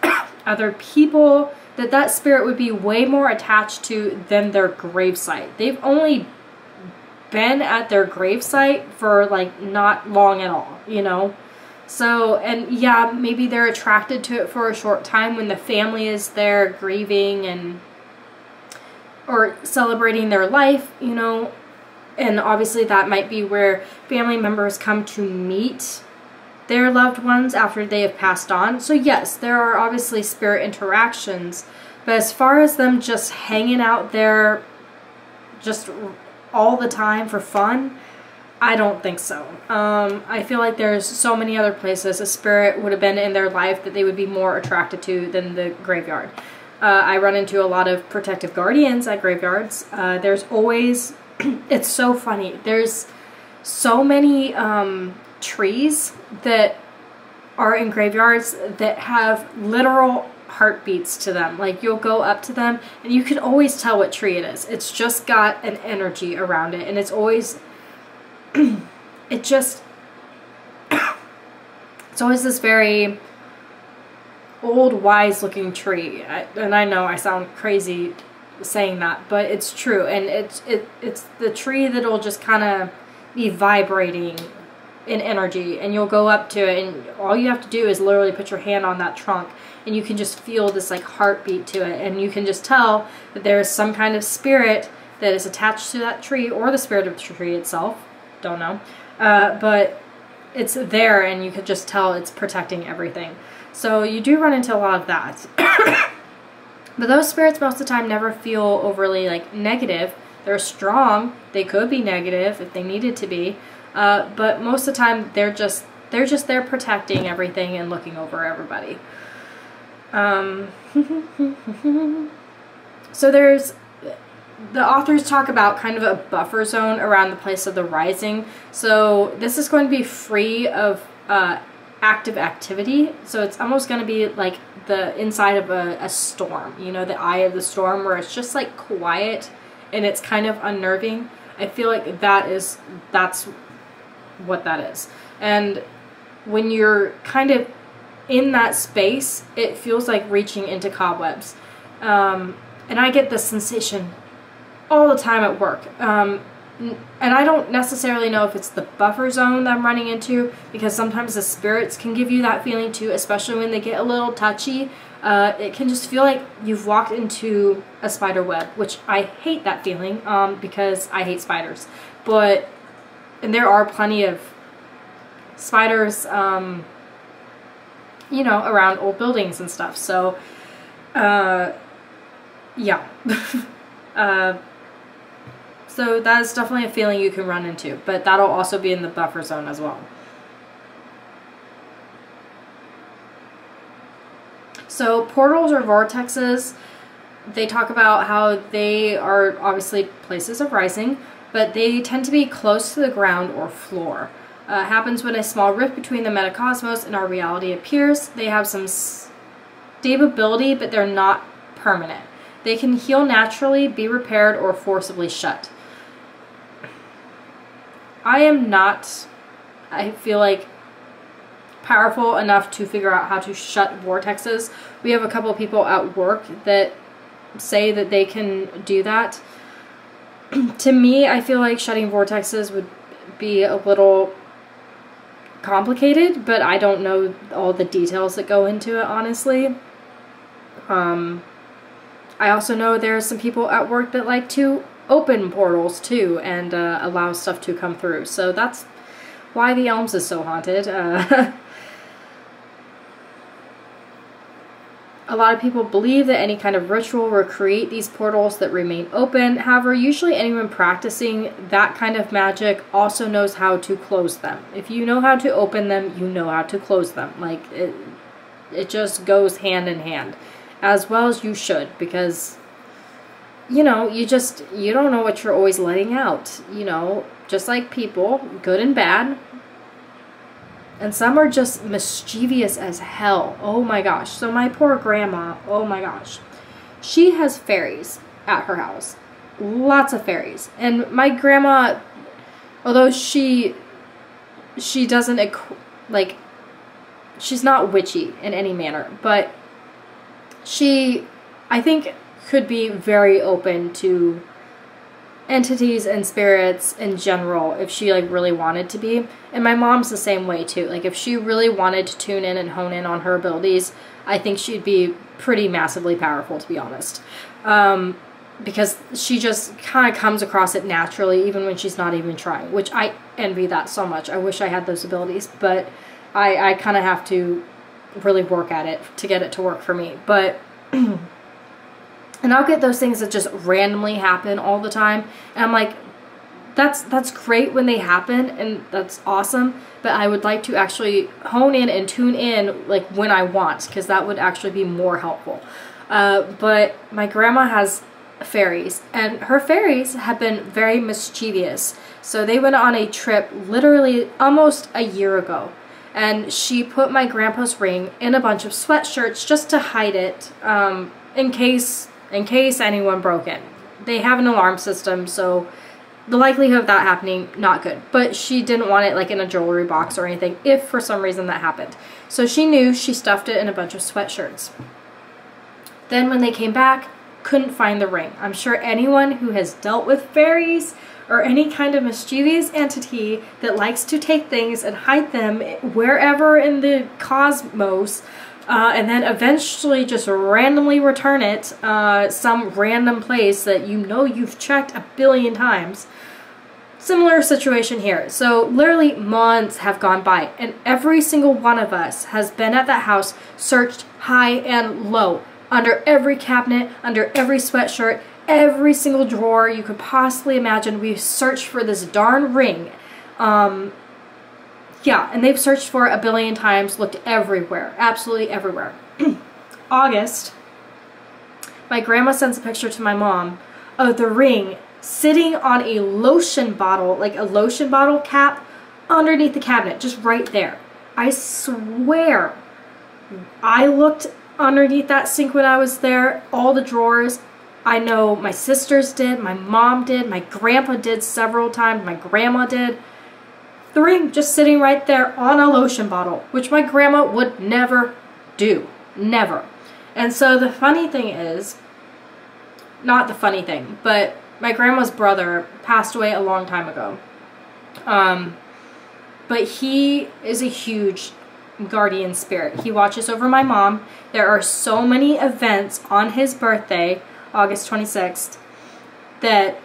other people, that spirit would be way more attached to than their gravesite. They've only been at their gravesite for like not long at all, you know? So, and yeah, maybe they're attracted to it for a short time when the family is there grieving and or celebrating their life, you know, and obviously that might be where family members come to meet their loved ones after they have passed on. So yes, there are obviously spirit interactions, but as far as them just hanging out there just all the time for fun, I don't think so. I feel like there's so many other places a spirit would have been in their life that they would be more attracted to than the graveyard. I run into a lot of protective guardians at graveyards. There's always, it's so funny, there's so many trees that are in graveyards that have literal heartbeats to them. Like, you'll go up to them and you can always tell what tree it is. It's just got an energy around it, and it's always it's always this very old, wise looking tree. And I know I sound crazy saying that, but it's true. And it's the tree that'll just kind of be vibrating in energy, and you'll go up to it, and all you have to do is literally put your hand on that trunk, and you can just feel this like heartbeat to it, and you can just tell that there's some kind of spirit that is attached to that tree, or the spirit of the tree itself. Don't know. But it's there, and you could just tell it's protecting everything. So you do run into a lot of that. But those spirits most of the time never feel overly like negative. They're strong. They could be negative if they needed to be. But most of the time they're just there protecting everything and looking over everybody. So the authors talk about kind of a buffer zone around the place of the rising. So this is going to be free of active activity. So it's almost going to be like the inside of a storm, you know, the eye of the storm, where it's just like quiet and it's kind of unnerving. I feel like that's what that is. And when you're kind of in that space, it feels like reaching into cobwebs. And I get this sensation all the time at work. And I don't necessarily know if it's the buffer zone that I'm running into, because sometimes the spirits can give you that feeling too, especially when they get a little touchy. It can just feel like you've walked into a spider web, which I hate that feeling, because I hate spiders. And there are plenty of spiders, you know, around old buildings and stuff. So, yeah. So that is definitely a feeling you can run into, but that'll also be in the buffer zone as well. So portals or vortexes, they talk about how they are obviously places of rising, but they tend to be close to the ground or floor. It happens when a small rift between the metacosmos and our reality appears. They have some stability, but they're not permanent. They can heal naturally, be repaired, or forcibly shut. I am not, I feel like, powerful enough to figure out how to shut vortexes. We have a couple of people at work that say that they can do that. To me, I feel like shutting vortexes would be a little complicated, but I don't know all the details that go into it, honestly. I also know there are some people at work that like to open portals too and allow stuff to come through. So that's why the Elms is so haunted. A lot of people believe that any kind of ritual will create these portals that remain open. However, usually anyone practicing that kind of magic also knows how to close them. If you know how to open them, you know how to close them. Like, it just goes hand in hand. As well as you should, because, you know, you don't know what you're always letting out, you know, just like people, good and bad. And some are just mischievous as hell. Oh my gosh. So my poor grandma, oh my gosh. She has fairies at her house. Lots of fairies. And my grandma, although she doesn't, like, she's not witchy in any manner, but she, I think, could be very open to entities and spirits in general if she, like, really wanted to be. And my mom's the same way too. Like, if she really wanted to tune in and hone in on her abilities, I think she'd be pretty massively powerful, to be honest. Because she just kind of comes across it naturally, even when she's not even trying, which I envy that so much. I wish I had those abilities, but I kind of have to really work at it to get it to work for me. But and I'll get those things that just randomly happen all the time, and I'm like, that's great when they happen, and that's awesome, but I would like to actually hone in and tune in, like, when I want, because that would actually be more helpful. But my grandma has fairies, and her fairies have been very mischievous. So they went on a trip literally almost a year ago, and she put my grandpa's ring in a bunch of sweatshirts just to hide it, in case anyone broke in. They have an alarm system, so the likelihood of that happening, not good. But she didn't want it, like, in a jewelry box or anything, if for some reason that happened. So she knew, she stuffed it in a bunch of sweatshirts. Then when they came back, couldn't find the ring. I'm sure anyone who has dealt with fairies or any kind of mischievous entity that likes to take things and hide them wherever in the cosmos, and then eventually just randomly return it some random place that you know you've checked a billion times. Similar situation here. So literally months have gone by, and every single one of us has been at that house, searched high and low, under every cabinet, under every sweatshirt, every single drawer you could possibly imagine. We've searched for this darn ring. Yeah, and they've searched for a billion times, looked everywhere, absolutely everywhere. August, my grandma sends a picture to my mom of the ring sitting on a lotion bottle, like a lotion bottle cap, underneath the cabinet, just right there. I swear, I looked underneath that sink when I was there, all the drawers. I know my sisters did, my mom did, my grandpa did several times, my grandma did. The ring just sitting right there on a lotion bottle, which my grandma would never do. Never. And so the funny thing is, not the funny thing, but my grandma's brother passed away a long time ago. But he is a huge guardian spirit. He watches over my mom. There are so many events on his birthday, August 26th, that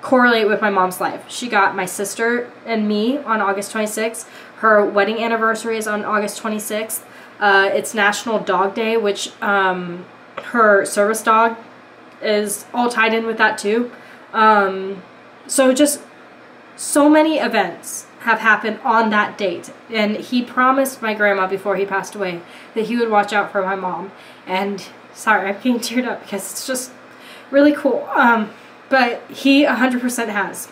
correlate with my mom's life. She got my sister and me on August 26th. Her wedding anniversary is on August 26th. It's National Dog Day, which her service dog is all tied in with that too. So just so many events have happened on that date. And he promised my grandma before he passed away that he would watch out for my mom. And sorry, I'm getting teared up because it's just really cool. But he 100% has.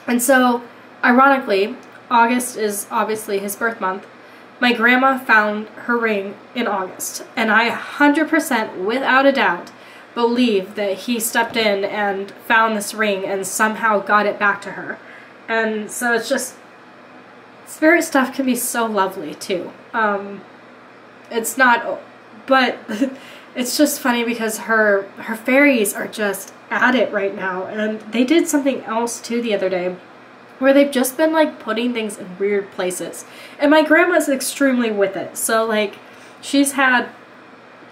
And so, ironically, August is obviously his birth month. My grandma found her ring in August. And I 100%, without a doubt, believe that he stepped in and found this ring and somehow got it back to her. And so it's just, spirit stuff can be so lovely too. It's not, but it's just funny because her fairies are just at it right now, and they did something else too the other day where they've just been like putting things in weird places, and my grandma's extremely with it. So like she's had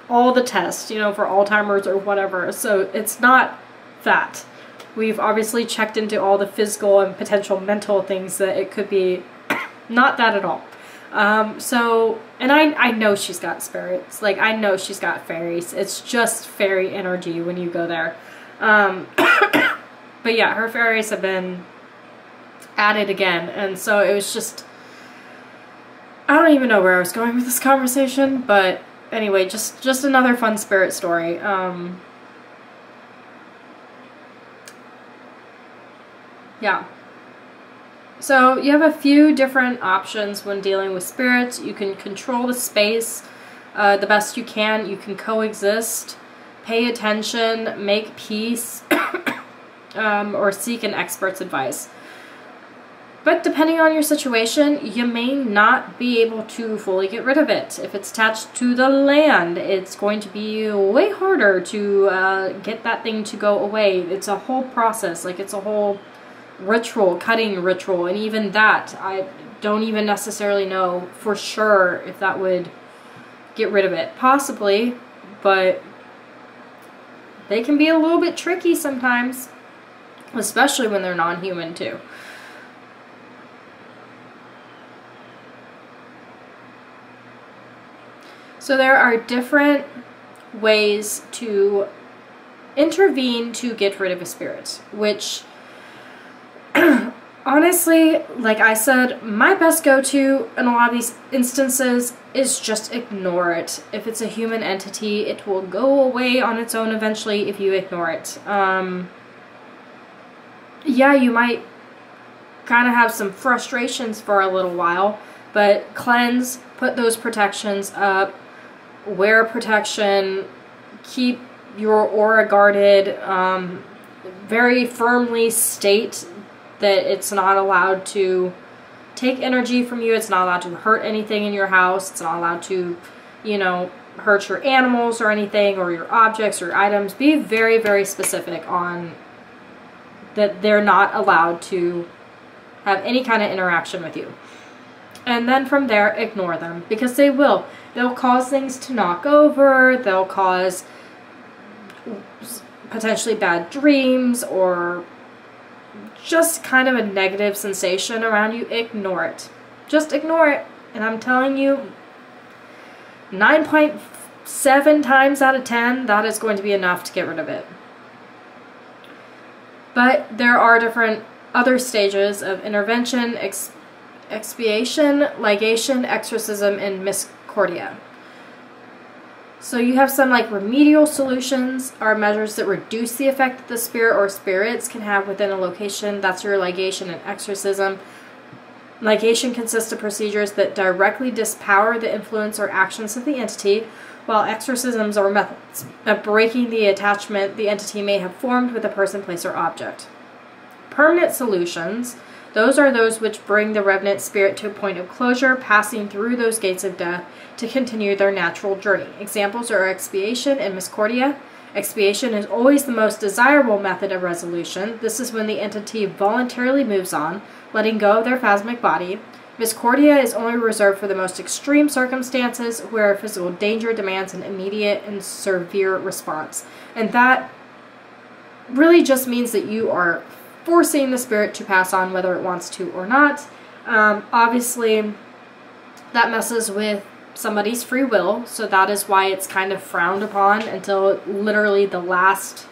all the tests, you know, for Alzheimer's or whatever, so it's not that. We've obviously checked into all the physical and potential mental things that it could be. Not that at all. So, and I know she's got spirits. Like, I know she's got fairies. It's just fairy energy when you go there. But yeah, her fairies have been at it again. And so it was just, I don't even know where I was going with this conversation. But anyway, just another fun spirit story. Yeah. So you have a few different options when dealing with spirits. You can control the space the best you can. You can coexist, pay attention, make peace, or seek an expert's advice. But depending on your situation, you may not be able to fully get rid of it. If it's attached to the land, it's going to be way harder to get that thing to go away. It's a whole process. Like, it's a whole ritual, cutting ritual, and even that, I don't even necessarily know for sure if that would get rid of it. Possibly, but they can be a little bit tricky sometimes, especially when they're non-human too. So there are different ways to intervene to get rid of a spirit, which honestly, like I said, my best go-to in a lot of these instances is just ignore it. If it's a human entity, it will go away on its own eventually if you ignore it. Yeah, you might kind of have some frustrations for a little while, but cleanse, put those protections up, wear protection, keep your aura guarded, very firmly state that it's not allowed to take energy from you, it's not allowed to hurt anything in your house, it's not allowed to, you know, hurt your animals or anything, or your objects or items. Be very, very specific on that they're not allowed to have any kind of interaction with you. And then from there, ignore them, because they will. They'll cause things to knock over, they'll cause potentially bad dreams, or just kind of a negative sensation around you. Ignore it. Just ignore it. And I'm telling you, 9.7 times out of 10, that is going to be enough to get rid of it. But there are different other stages of intervention, expiation, ligation, exorcism, and miscordia. So you have some like remedial solutions are measures that reduce the effect that the spirit or spirits can have within a location. That's your ligation and exorcism. Ligation consists of procedures that directly dispower the influence or actions of the entity, while exorcisms are methods of breaking the attachment the entity may have formed with a person, place, or object. Permanent solutions, those are those which bring the revenant spirit to a point of closure, passing through those gates of death to continue their natural journey. Examples are expiation and miscordia. Expiation is always the most desirable method of resolution. This is when the entity voluntarily moves on, letting go of their phasmic body. Miscordia is only reserved for the most extreme circumstances where physical danger demands an immediate and severe response. And that really just means that you are forcing the spirit to pass on whether it wants to or not. Obviously, that messes with somebody's free will, so that is why it's kind of frowned upon until literally the last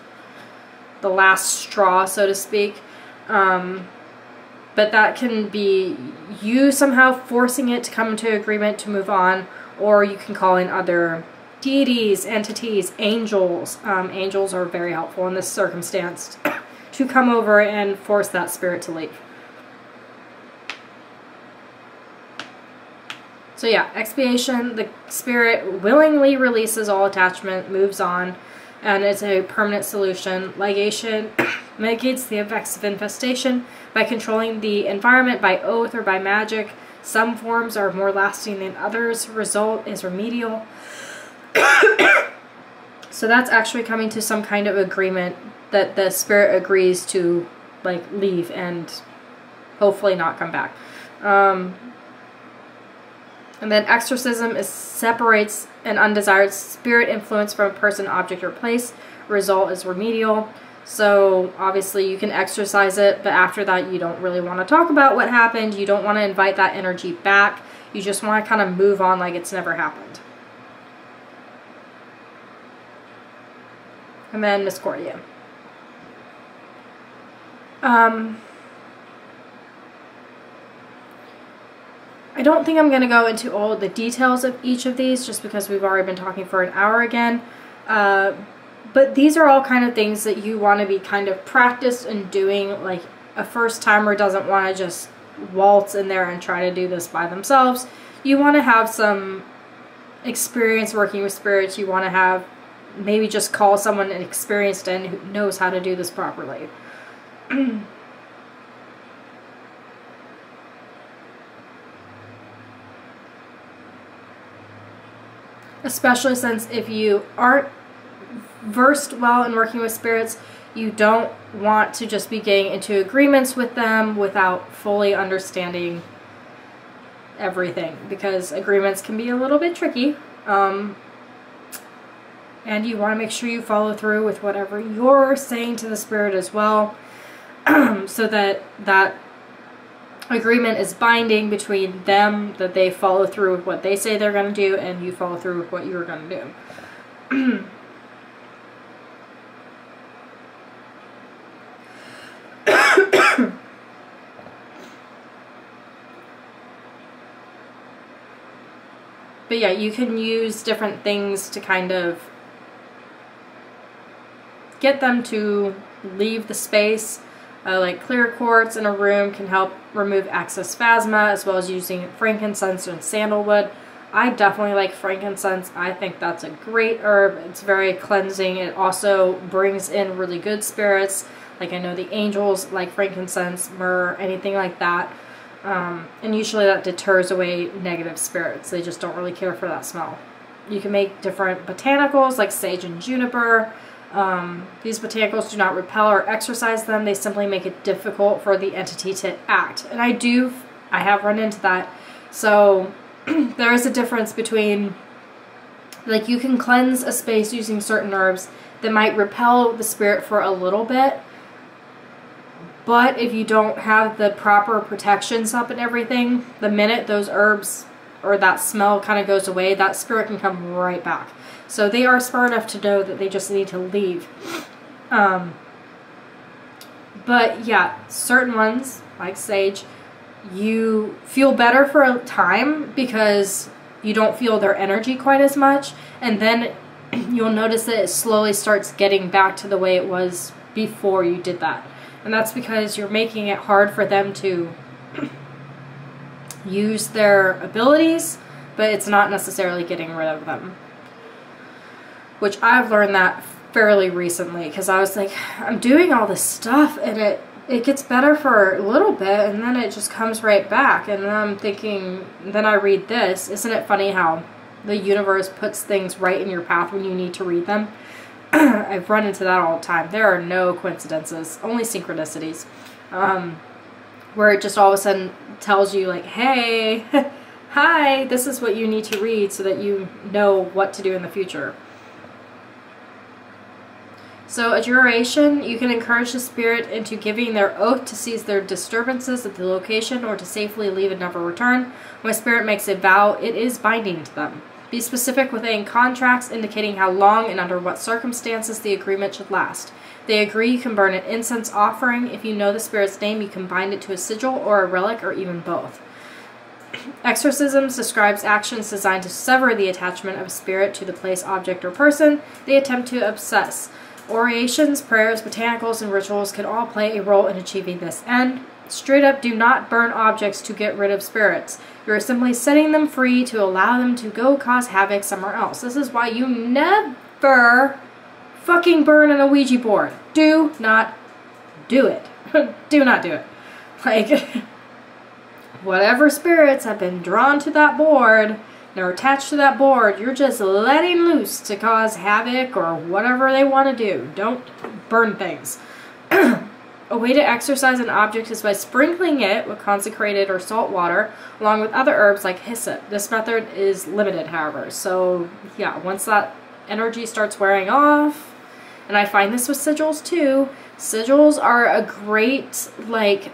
straw, so to speak. But that can be you somehow forcing it to come into agreement to move on, or you can call in other deities, entities, angels. Angels are very helpful in this circumstance to come over and force that spirit to leave. So yeah, expiation, the spirit willingly releases all attachment, moves on, and it's a permanent solution. Ligation mitigates the effects of infestation by controlling the environment by oath or by magic. Some forms are more lasting than others. Result is remedial. So that's actually coming to some kind of agreement that the spirit agrees to like leave and hopefully not come back. And then exorcism separates an undesired spirit influence from a person, object, or place. Result is remedial. So obviously you can exorcise it, but after that you don't really want to talk about what happened. You don't want to invite that energy back. You just want to kind of move on like it's never happened. And then miscordia. I don't think I'm going to go into all the details of each of these just because we've already been talking for an hour again. But these are all kind of things that you want to be kind of practiced in doing. Like a first timer doesn't want to just waltz in there and try to do this by themselves. You want to have some experience working with spirits. You want to have maybe just call someone experienced and who knows how to do this properly. Especially since if you aren't versed well in working with spirits, you don't want to just be getting into agreements with them without fully understanding everything, because agreements can be a little bit tricky. And you want to make sure you follow through with whatever you're saying to the spirit as well, so that that agreement is binding between them, that they follow through with what they say they're going to do, and you follow through with what you're going to do. But yeah, you can use different things to kind of get them to leave the space. Like clear quartz in a room can help remove excess phasma, as well as using frankincense and sandalwood. I definitely like frankincense. I think that's a great herb. It's very cleansing. It also brings in really good spirits. Like I know the angels like frankincense, myrrh, anything like that. And usually that deters away negative spirits. They just don't really care for that smell. You can make different botanicals like sage and juniper. These botanicals do not repel or exorcise them. They simply make it difficult for the entity to act. And I have run into that So there is a difference between, like, you can cleanse a space using certain herbs that might repel the spirit for a little bit, but if you don't have the proper protections up and everything, the minute those herbs or that smell kind of goes away, that spirit can come right back. So they are smart enough to know that they just need to leave. But yeah, certain ones, like sage, you feel better for a time because you don't feel their energy quite as much, and then you'll notice that it slowly starts getting back to the way it was before you did that. And that's because you're making it hard for them to use their abilities, but it's not necessarily getting rid of them. Which I've learned that fairly recently, because I was like, I'm doing all this stuff and it gets better for a little bit and then it just comes right back. And then I'm thinking, then I read this. Isn't it funny how the universe puts things right in your path when you need to read them? I've run into that all the time. There are no coincidences, only synchronicities. Where it just all of a sudden tells you, like, hey, hi, this is what you need to read so that you know what to do in the future. So a duration, you can encourage the spirit into giving their oath to cease their disturbances at the location or to safely leave and never return. When a spirit makes a vow, it is binding to them. Be specific within contracts indicating how long and under what circumstances the agreement should last. If they agree, you can burn an incense offering. If you know the spirit's name, you can bind it to a sigil or a relic or even both. Exorcisms describes actions designed to sever the attachment of a spirit to the place, object, or person they attempt to obsess. Orations, prayers, botanicals, and rituals can all play a role in achieving this end. Straight up, do not burn objects to get rid of spirits. You are simply setting them free to allow them to go cause havoc somewhere else. This is why you never fucking burn an Ouija board. Do not do it. Do not do it. Like, whatever spirits have been drawn to that board, they're attached to that board, you're just letting loose to cause havoc or whatever they want to do. Don't burn things. A way to exorcise an object is by sprinkling it with consecrated or salt water along with other herbs like hyssop. This method is limited, however. So yeah, once that energy starts wearing off, and I find this with sigils too, sigils are a great, like,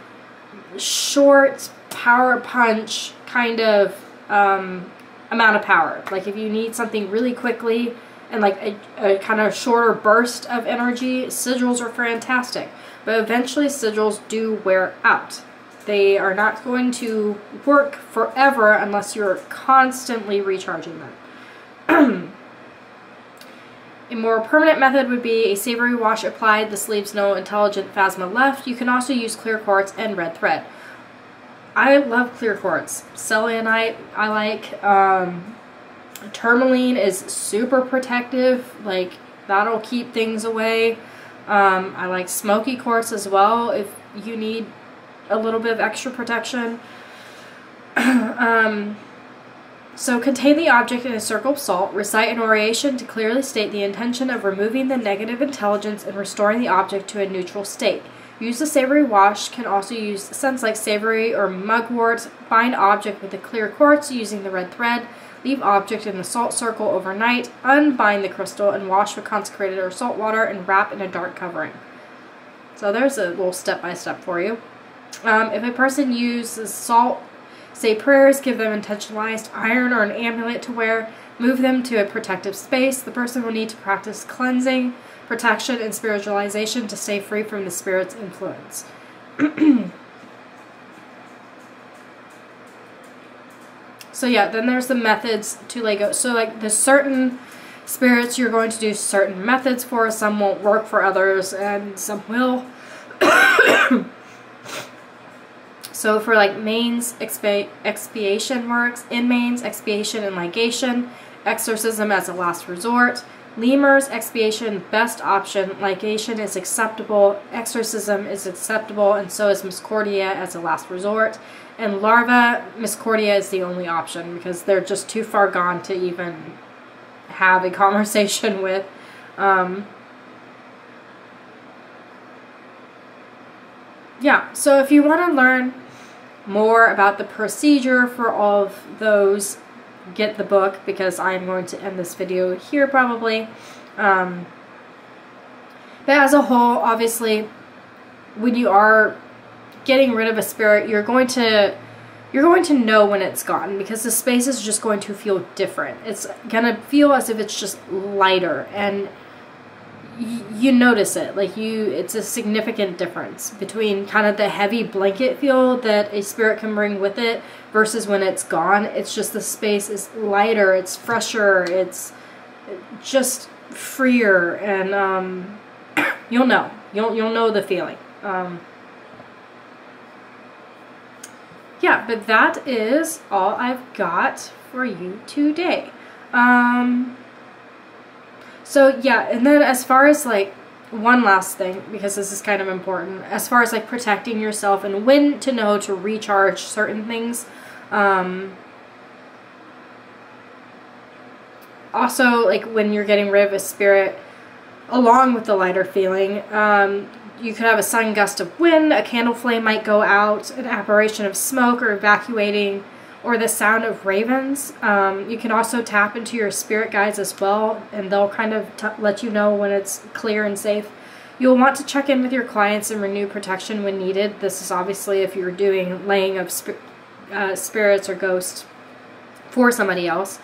short power punch kind of amount of power. Like, if you need something really quickly and like a kind of shorter burst of energy, sigils are fantastic. But eventually sigils do wear out. They are not going to work forever unless you're constantly recharging them. A more permanent method would be a savory wash applied. This leaves no intelligent phasma left. You can also use clear quartz and red thread. I love clear quartz. Selenite I like. Tourmaline is super protective. Like, that'll keep things away. I like smoky quartz as well if you need a little bit of extra protection. So contain the object in a circle of salt. Recite an oration to clearly state the intention of removing the negative intelligence and restoring the object to a neutral state. Use the savory wash. Can also use scents like savory or mugwort. Bind object with the clear quartz using the red thread. Leave object in the salt circle overnight. Unbind the crystal and wash with consecrated or salt water and wrap in a dark covering. So there's a little step-by-step for you. If a person uses salt, say prayers, give them intentionalized iron or an amulet to wear, move them to a protective space. The person will need to practice cleansing, protection, and spiritualization to stay free from the spirit's influence. So yeah, then there's the methods to lay go. So like the certain spirits you're going to do certain methods for. Some won't work for others and some will. So for like mains, expiation works. In mains, expiation and ligation. Exorcism as a last resort. Lemurs, expiation, best option. Ligation is acceptable. Exorcism is acceptable, and so is Miscordia as a last resort. And larva, Miscordia is the only option because they're just too far gone to even have a conversation with. Yeah, so if you want to learn more about the procedure for all of those, get the book, because I'm going to end this video here probably. But as a whole, obviously, when you are getting rid of a spirit, you're going to know when it's gone, because the space is just going to feel different. It's gonna feel as if it's just lighter, and you notice it. Like it's a significant difference between kind of the heavy blanket feel that a spirit can bring with it versus when it's gone. It's just the space is lighter, it's fresher, it's just freer, and you'll know the feeling. Yeah, but that is all I've got for you today. So yeah, and then as far as like one last thing, because this is kind of important, as far as like protecting yourself and when to know to recharge certain things. Also, like when you're getting rid of a spirit, along with the lighter feeling, you could have a sudden gust of wind, a candle flame might go out, an apparition of smoke or evacuating, or the sound of ravens. You can also tap into your spirit guides as well, and they'll kind of let you know when it's clear and safe. You'll want to check in with your clients and renew protection when needed. This is obviously if you're doing laying of spirits or ghosts for somebody else.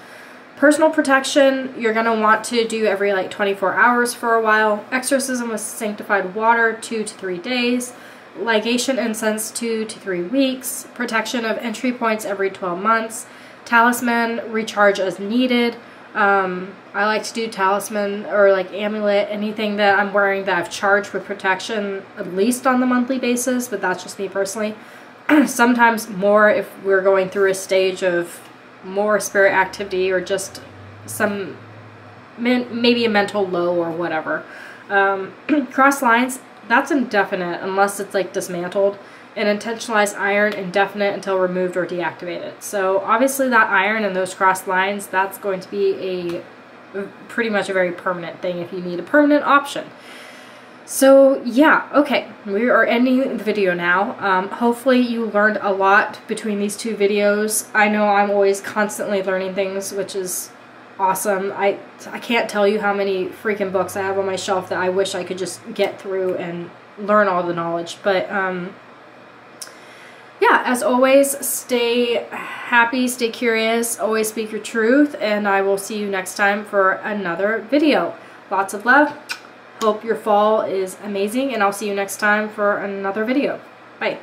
Personal protection, you're going to want to do every like 24 hours for a while. Exorcism with sanctified water, 2 to 3 days. Ligation incense, 2 to 3 weeks. Protection of entry points every 12 months. Talisman, recharge as needed. I like to do talisman or like amulet, anything that I'm wearing that I've charged with protection at least on the monthly basis, but that's just me personally. Sometimes more if we're going through a stage of more spirit activity or just some maybe a mental low or whatever. Cross lines, that's indefinite unless it's like dismantled, and intentionalized iron, indefinite until removed or deactivated. So obviously that iron and those cross lines, that's going to be pretty much a very permanent thing if you need a permanent option. So yeah, okay, we are ending the video now. Hopefully you learned a lot between these two videos. I know I'm always constantly learning things, which is awesome. I can't tell you how many freaking books I have on my shelf that I wish I could just get through and learn all the knowledge. But yeah, as always, stay happy, stay curious, always speak your truth, and I will see you next time for another video. Lots of love. Hope your fall is amazing, and I'll see you next time for another video. Bye.